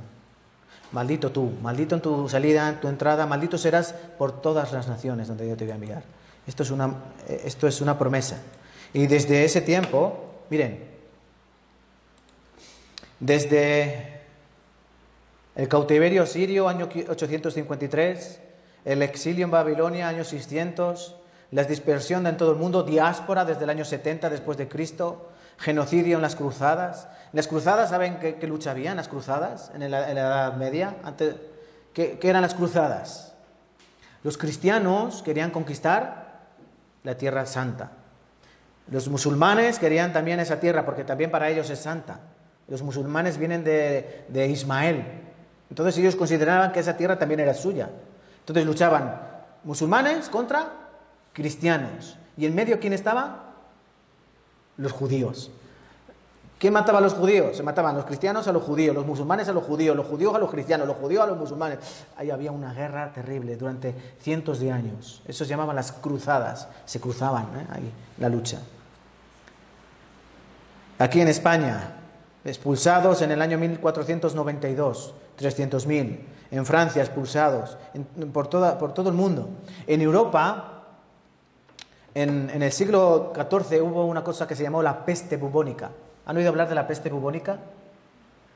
Maldito tú, maldito en tu salida, en tu entrada, maldito serás por todas las naciones donde yo te voy a enviar. Esto es una promesa. Y desde ese tiempo, miren, desde el cautiverio sirio, año 853, el exilio en Babilonia, año 600, la dispersión en todo el mundo, diáspora desde el año 70 después de Cristo, genocidio en las cruzadas. En las cruzadas, ¿saben qué lucha había en las cruzadas? En la Edad Media, antes, ¿Qué eran las cruzadas? Los cristianos querían conquistar la Tierra Santa. Los musulmanes querían también esa tierra porque también para ellos es santa. Los musulmanes vienen de Ismael. Entonces ellos consideraban que esa tierra también era suya. Entonces luchaban musulmanes contra cristianos. ¿Y en medio quién estaba? Los judíos. ¿Quién mataba a los judíos? Se mataban los cristianos a los judíos, los musulmanes a los judíos a los cristianos, los judíos a los musulmanes. Ahí había una guerra terrible durante cientos de años. Eso se llamaban las cruzadas. Se cruzaban, ahí, la lucha. Aquí en España, expulsados en el año 1492, 300.000. En Francia, expulsados, por todo el mundo. En Europa, en el siglo XIV hubo una cosa que se llamó la peste bubónica. ¿Han oído hablar de la peste bubónica?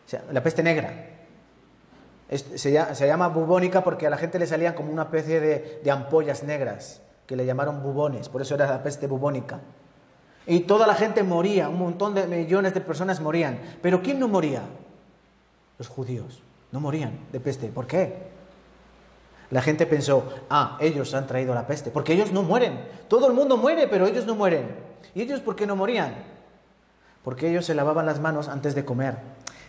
O sea, la peste negra. Se llama bubónica porque a la gente le salían como una especie de ampollas negras, que le llamaron bubones, por eso era la peste bubónica. Y toda la gente moría, un montón de millones de personas morían. ¿Pero quién no moría? Los judíos. No morían de peste. ¿Por qué? La gente pensó, ellos han traído la peste, porque ellos no mueren. Todo el mundo muere, pero ellos no mueren. ¿Y ellos por qué no morían? Porque ellos se lavaban las manos antes de comer,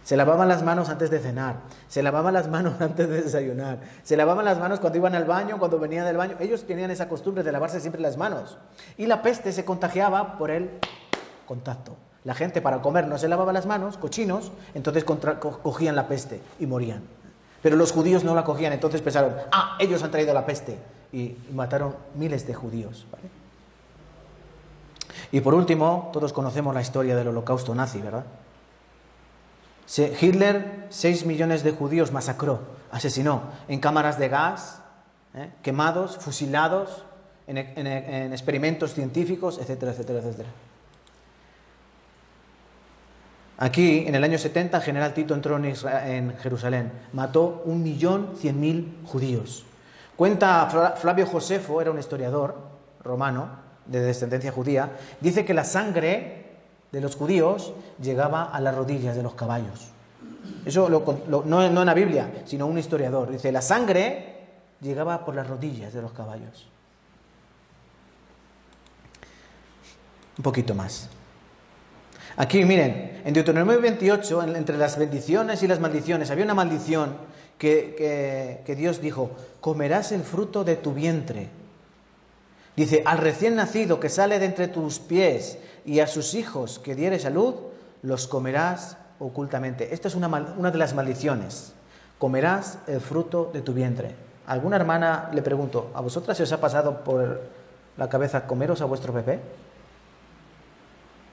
se lavaban las manos antes de cenar, se lavaban las manos antes de desayunar, se lavaban las manos cuando iban al baño, cuando venían del baño. Ellos tenían esa costumbre de lavarse siempre las manos. Y la peste se contagiaba por el contacto. La gente para comer no se lavaba las manos, cochinos, entonces cogían la peste y morían. Pero los judíos no la cogían, entonces pensaron, ellos han traído la peste. Y mataron miles de judíos, ¿vale? Y por último, todos conocemos la historia del holocausto nazi, ¿verdad? Hitler, 6 millones de judíos masacró, asesinó en cámaras de gas, quemados, fusilados, en experimentos científicos, etcétera, etcétera, etcétera. Aquí, en el año 70, el general Tito entró en Jerusalén, mató 1.100.000 judíos. Cuenta Flavio Josefo, era un historiador romano, de descendencia judía, dice que la sangre de los judíos llegaba a las rodillas de los caballos. Eso no en la Biblia, sino un historiador. Dice, la sangre llegaba por las rodillas de los caballos. Un poquito más. Aquí, miren, en Deuteronomio 28, entre las bendiciones y las maldiciones, había una maldición que Dios dijo, comerás el fruto de tu vientre. Dice, al recién nacido que sale de entre tus pies y a sus hijos que dieres a luz, los comerás ocultamente. Esta es una de las maldiciones. Comerás el fruto de tu vientre. A alguna hermana le pregunto, ¿a vosotras se os ha pasado por la cabeza comeros a vuestro bebé?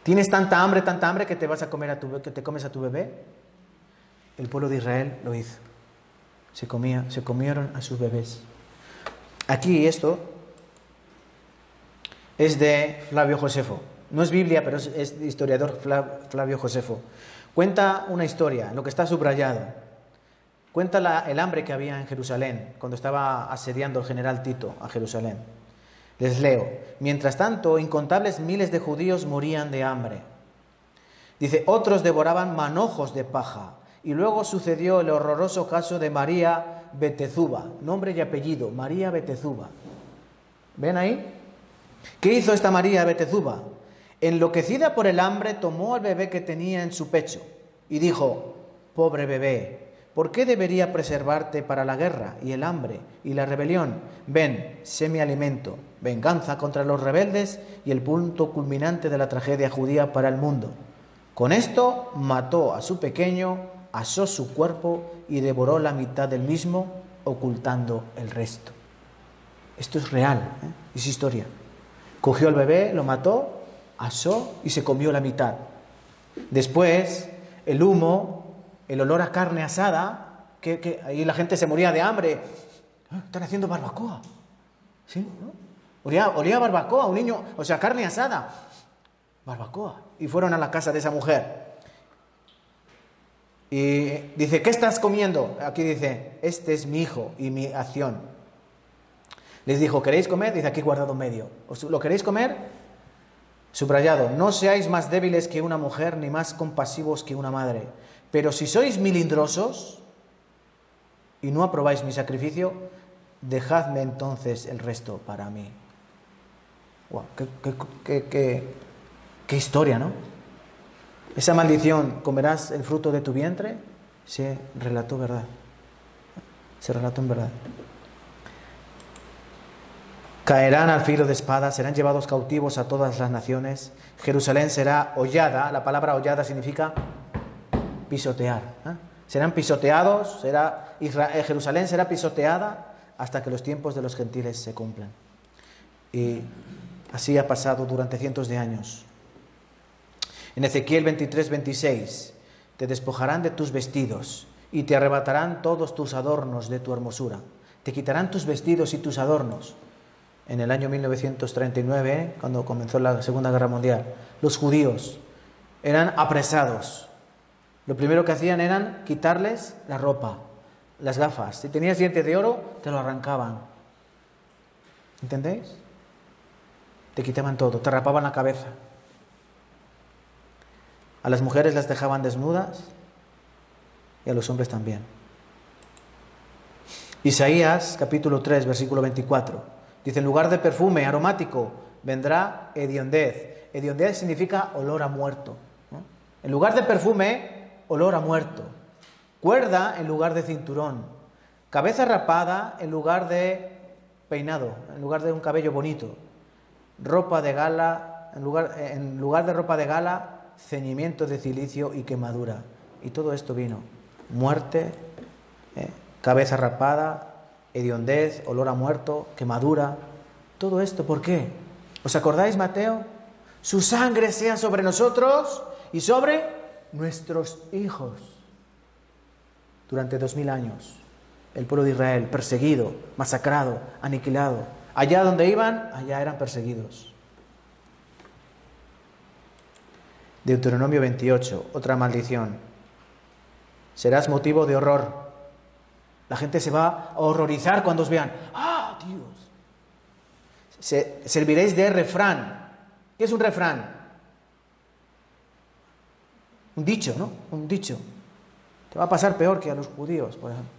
¿Tienes tanta hambre que te vas a comer que te comes a tu bebé? El pueblo de Israel lo hizo. Se comieron a sus bebés. Aquí esto es de Flavio Josefo. No es Biblia, pero es historiador Flavio Josefo. Cuenta una historia, lo que está subrayado. Cuenta el hambre que había en Jerusalén, cuando estaba asediando el general Tito a Jerusalén. Les leo. Mientras tanto, incontables miles de judíos morían de hambre. Dice, otros devoraban manojos de paja. Y luego sucedió el horroroso caso de María Betezuba. Nombre y apellido, María Betezuba. ¿Ven ahí? ¿Qué hizo esta María Betezuba? Enloquecida por el hambre, tomó al bebé que tenía en su pecho y dijo, pobre bebé, ¿por qué debería preservarte para la guerra y el hambre y la rebelión? Ven, sé mi alimento, venganza contra los rebeldes y el punto culminante de la tragedia judía para el mundo. Con esto mató a su pequeño, asó su cuerpo y devoró la mitad del mismo, ocultando el resto. Esto es real, es historia. Cogió al bebé, lo mató, asó y se comió la mitad. Después, el humo, el olor a carne asada, que ahí la gente se moría de hambre. Están haciendo barbacoa. ¿Sí? ¿No? Olía a barbacoa, un niño, o sea, carne asada. Barbacoa. Y fueron a la casa de esa mujer. Y dice, ¿qué estás comiendo? Aquí dice, este es mi hijo y mi acción. Les dijo, ¿queréis comer? Dice, aquí guardado medio. ¿Lo queréis comer? Subrayado, no seáis más débiles que una mujer, ni más compasivos que una madre. Pero si sois melindrosos y no aprobáis mi sacrificio, dejadme entonces el resto para mí. Wow, qué historia, ¿no? Esa maldición, comerás el fruto de tu vientre, se relató verdad. Se relató en verdad. Caerán al filo de espada, serán llevados cautivos a todas las naciones. Jerusalén será hollada. La palabra hollada significa pisotear. Serán pisoteados, Jerusalén será pisoteada hasta que los tiempos de los gentiles se cumplan. Y así ha pasado durante cientos de años. En Ezequiel 23:26, te despojarán de tus vestidos y te arrebatarán todos tus adornos de tu hermosura. Te quitarán tus vestidos y tus adornos. En el año 1939, cuando comenzó la Segunda Guerra Mundial, los judíos eran apresados. Lo primero que hacían eran quitarles la ropa, las gafas. Si tenías diente de oro, te lo arrancaban. ¿Entendéis? Te quitaban todo, te rapaban la cabeza. A las mujeres las dejaban desnudas y a los hombres también. Isaías capítulo 3, versículo 24. Dice, en lugar de perfume aromático vendrá hediondez. Hediondez significa olor a muerto, ¿no? En lugar de perfume, olor a muerto. Cuerda en lugar de cinturón. Cabeza rapada en lugar de peinado, en lugar de un cabello bonito. Ropa de gala, en lugar de ropa de gala, ceñimiento de cilicio y quemadura. Y todo esto vino. Muerte, cabeza rapada, hediondez, olor a muerto, quemadura. Todo esto, ¿por qué? ¿Os acordáis, Mateo? Su sangre sea sobre nosotros y sobre nuestros hijos. Durante 2000 años, el pueblo de Israel perseguido, masacrado, aniquilado. Allá donde iban, allá eran perseguidos. Deuteronomio 28, otra maldición. Serás motivo de horror. La gente se va a horrorizar cuando os vean. ¡Ah, Dios! Serviréis de refrán. ¿Qué es un refrán? Un dicho, ¿no? Un dicho. Te va a pasar peor que a los judíos, por ejemplo.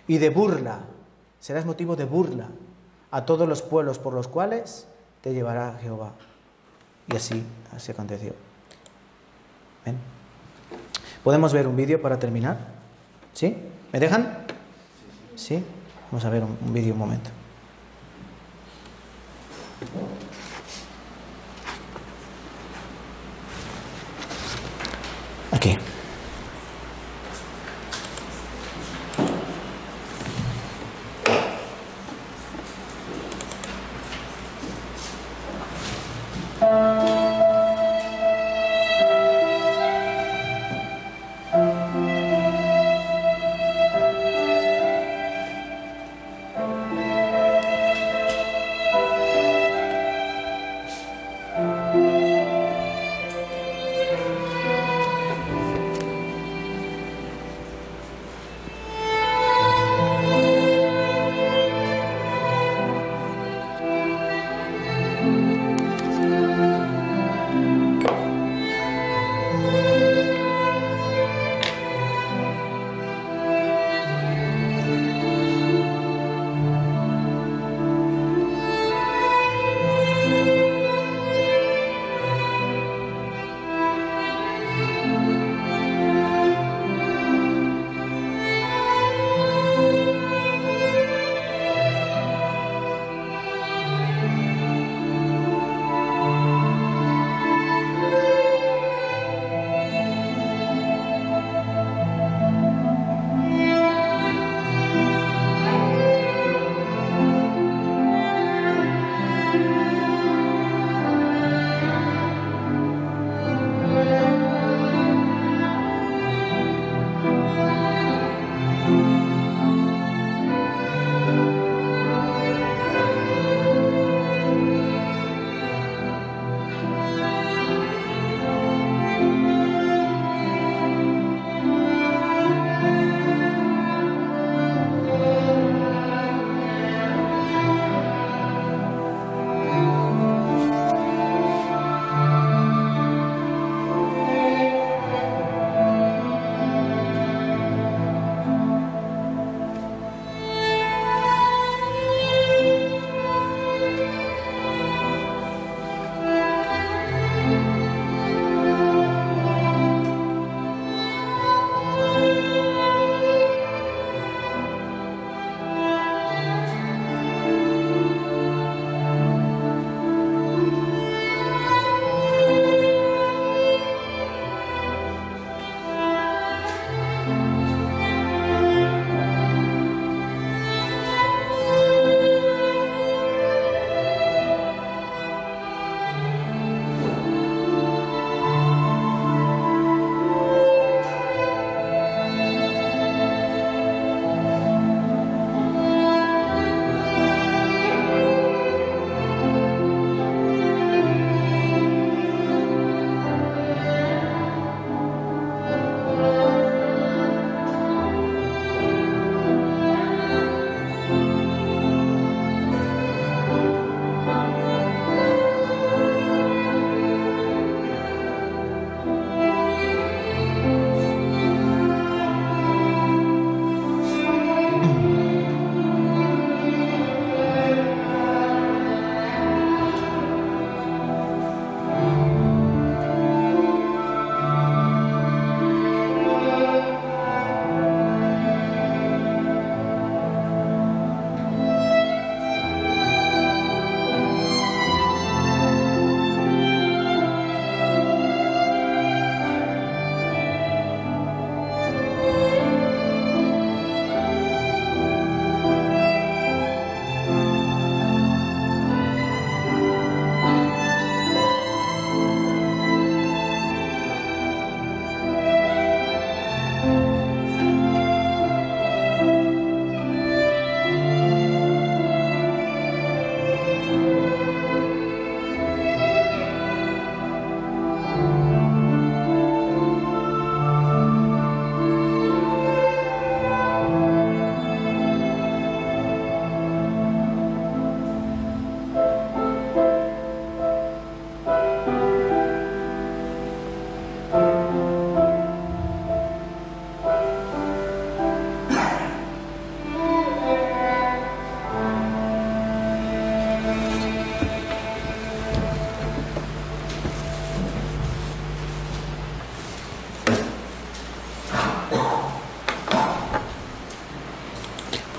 Y de burla. Serás motivo de burla a todos los pueblos por los cuales te llevará Jehová. Y así aconteció. ¿Ven? ¿Podemos ver un vídeo para terminar? ¿Sí? ¿Me dejan? ¿Sí? Vamos a ver un vídeo un momento. Aquí.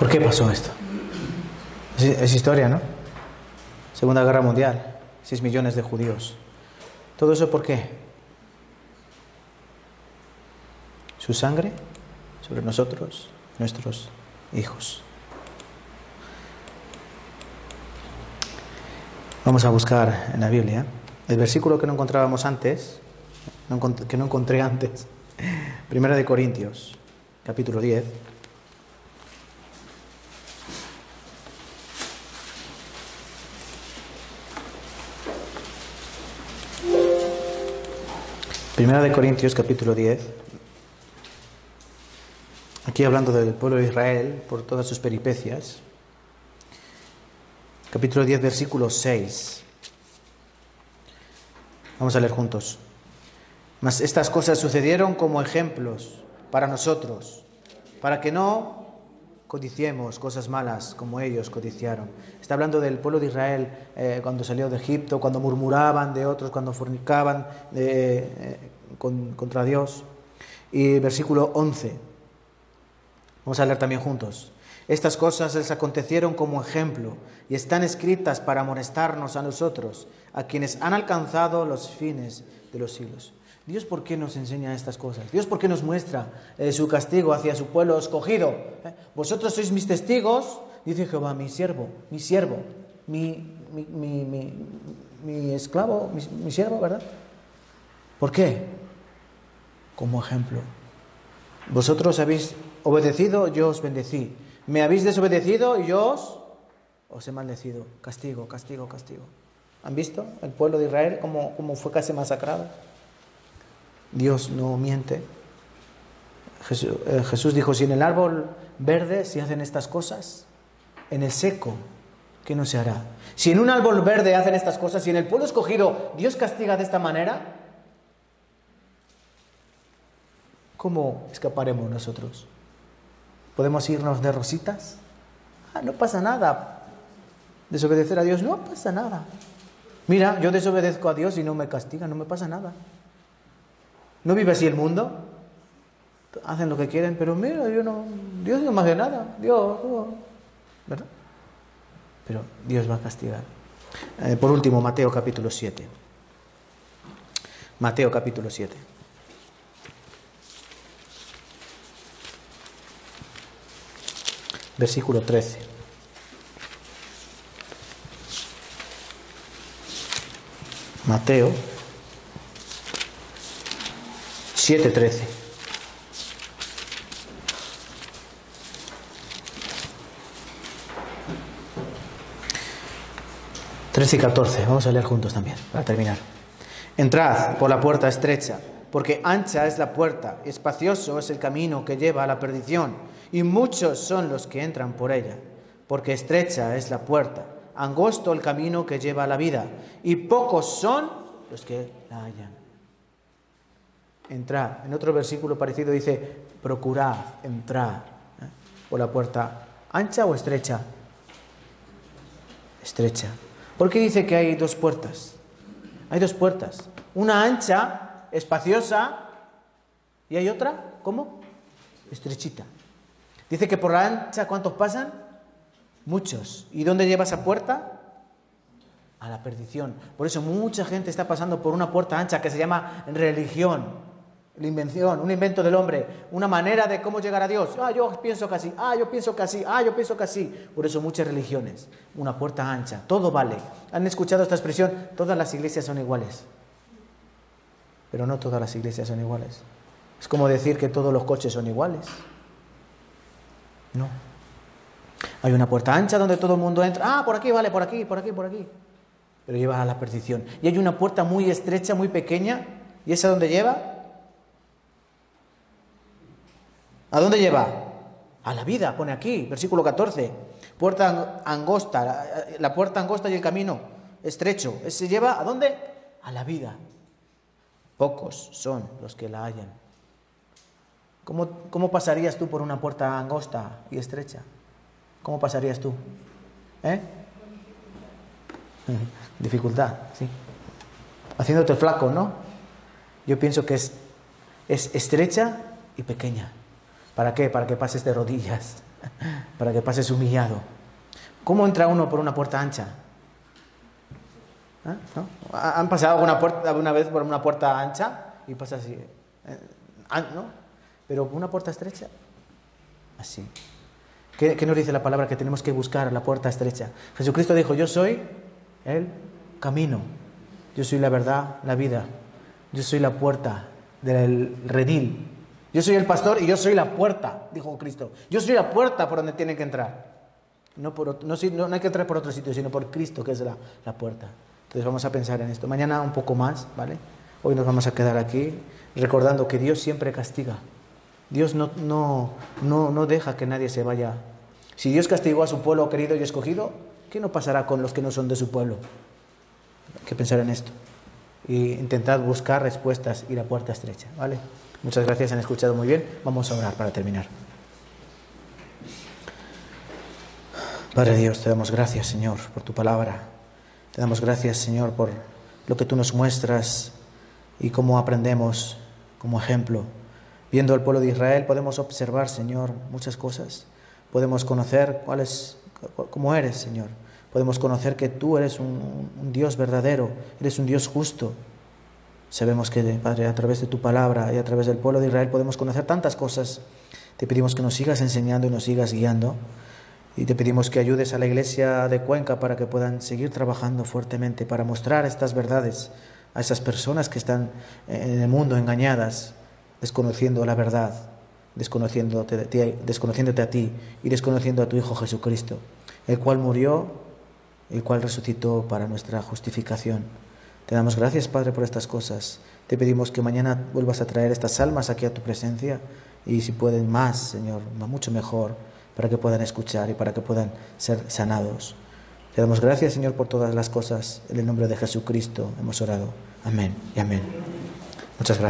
¿Por qué pasó esto? Es historia, ¿no? Segunda Guerra Mundial, 6 millones de judíos. ¿Todo eso por qué? Su sangre sobre nosotros, nuestros hijos. Vamos a buscar en la Biblia el versículo que no encontrábamos antes, que no encontré antes. Primera de Corintios, capítulo 10. Primera de Corintios, capítulo 10. Aquí hablando del pueblo de Israel por todas sus peripecias. Capítulo 10, versículo 6. Vamos a leer juntos. Mas estas cosas sucedieron como ejemplos para nosotros, para que no codiciemos cosas malas como ellos codiciaron. Está hablando del pueblo de Israel cuando salió de Egipto, cuando murmuraban de otros, cuando fornicaban contra Dios. Y versículo 11. Vamos a leer también juntos. Estas cosas les acontecieron como ejemplo y están escritas para amonestarnos a nosotros, a quienes han alcanzado los fines de los siglos. Dios, ¿por qué nos enseña estas cosas? Dios, ¿por qué nos muestra su castigo hacia su pueblo escogido? Vosotros sois mis testigos, dice Jehová, mi siervo, mi esclavo, mi siervo, ¿verdad? ¿Por qué? Como ejemplo. Vosotros habéis obedecido, yo os bendecí. Me habéis desobedecido y yo os he maldecido. Castigo, castigo, castigo. ¿Han visto el pueblo de Israel cómo fue casi masacrado? Dios no miente. Jesús dijo, si en el árbol verde se hacen estas cosas, en el seco, ¿qué no se hará? Si en un árbol verde hacen estas cosas, si en el pueblo escogido Dios castiga de esta manera, ¿cómo escaparemos nosotros? ¿Podemos irnos de rositas? No pasa nada. Desobedecer a Dios, no pasa nada. Mira, yo desobedezco a Dios y no me castiga, no me pasa nada. ¿No vive así el mundo? Hacen lo que quieren, pero mira, Dios no me hace nada. Dios, ¿verdad? Pero Dios va a castigar. Por último, Mateo capítulo 7. Mateo capítulo 7. Versículo 13. Mateo 7:13. Y 14. Vamos a leer juntos también, para terminar. Entrad por la puerta estrecha, porque ancha es la puerta, y espacioso es el camino que lleva a la perdición, y muchos son los que entran por ella, porque estrecha es la puerta, angosto el camino que lleva a la vida, y pocos son los que la hallan. Entrad. En otro versículo parecido dice, procurad entrar por la puerta ancha o estrecha. Estrecha. ¿Por qué dice que hay dos puertas? Hay dos puertas. Una ancha, espaciosa, y hay otra, ¿cómo? Estrechita. Dice que por la ancha, ¿cuántos pasan? Muchos. ¿Y dónde lleva esa puerta? A la perdición. Por eso mucha gente está pasando por una puerta ancha que se llama religión. La invención, un invento del hombre, una manera de cómo llegar a Dios. Yo pienso que así, yo pienso que así, yo pienso que así. Por eso muchas religiones, una puerta ancha, todo vale. ¿Han escuchado esta expresión? Todas las iglesias son iguales. Pero no todas las iglesias son iguales. Es como decir que todos los coches son iguales. No. Hay una puerta ancha donde todo el mundo entra. Por aquí, vale, por aquí, por aquí, por aquí. Pero lleva a la perdición. Y hay una puerta muy estrecha, muy pequeña. ¿Y esa dónde lleva? ¿A dónde lleva? A la vida, pone aquí, versículo 14. Puerta angosta, la puerta angosta y el camino estrecho. ¿Se lleva a dónde? A la vida. Pocos son los que la hallan. ¿Cómo pasarías tú por una puerta angosta y estrecha? ¿Cómo pasarías tú? Dificultad, sí. Haciéndote flaco, ¿no? Yo pienso que es estrecha y pequeña. ¿Para qué? Para que pases de rodillas. para que pases humillado. ¿Cómo entra uno por una puerta ancha? ¿No? ¿Han pasado alguna vez por una puerta ancha? Y pasa así, ¿no? Pero por una puerta estrecha, así. ¿Qué nos dice la palabra? Que tenemos que buscar la puerta estrecha. Jesucristo dijo, yo soy el camino, yo soy la verdad, la vida, yo soy la puerta del redil, yo soy el pastor y yo soy la puerta, dijo Cristo. Yo soy la puerta por donde tienen que entrar. No hay que entrar por otro sitio, sino por Cristo, que es la puerta. Entonces vamos a pensar en esto. Mañana un poco más, ¿vale? Hoy nos vamos a quedar aquí recordando que Dios siempre castiga. Dios no deja que nadie se vaya. Si Dios castigó a su pueblo querido y escogido, ¿qué no pasará con los que no son de su pueblo? Hay que pensar en esto. Y intentad buscar respuestas y la puerta estrecha, ¿vale? Muchas gracias, han escuchado muy bien. Vamos a orar para terminar. Padre Dios, te damos gracias, Señor, por tu palabra. Te damos gracias, Señor, por lo que tú nos muestras y cómo aprendemos como ejemplo. Viendo al pueblo de Israel podemos observar, Señor, muchas cosas. Podemos conocer cómo eres, Señor. Podemos conocer que tú eres un Dios verdadero, eres un Dios justo. Sabemos que, Padre, a través de tu palabra y a través del pueblo de Israel podemos conocer tantas cosas. Te pedimos que nos sigas enseñando y nos sigas guiando. Y te pedimos que ayudes a la iglesia de Cuenca para que puedan seguir trabajando fuertemente para mostrar estas verdades a esas personas que están en el mundo engañadas, desconociendo la verdad, desconociéndote a ti y desconociendo a tu Hijo Jesucristo, el cual murió, el cual resucitó para nuestra justificación. Te damos gracias, Padre, por estas cosas. Te pedimos que mañana vuelvas a traer estas almas aquí a tu presencia y si pueden más, Señor, mucho mejor, para que puedan escuchar y para que puedan ser sanados. Te damos gracias, Señor, por todas las cosas. En el nombre de Jesucristo hemos orado. Amén y amén. Muchas gracias.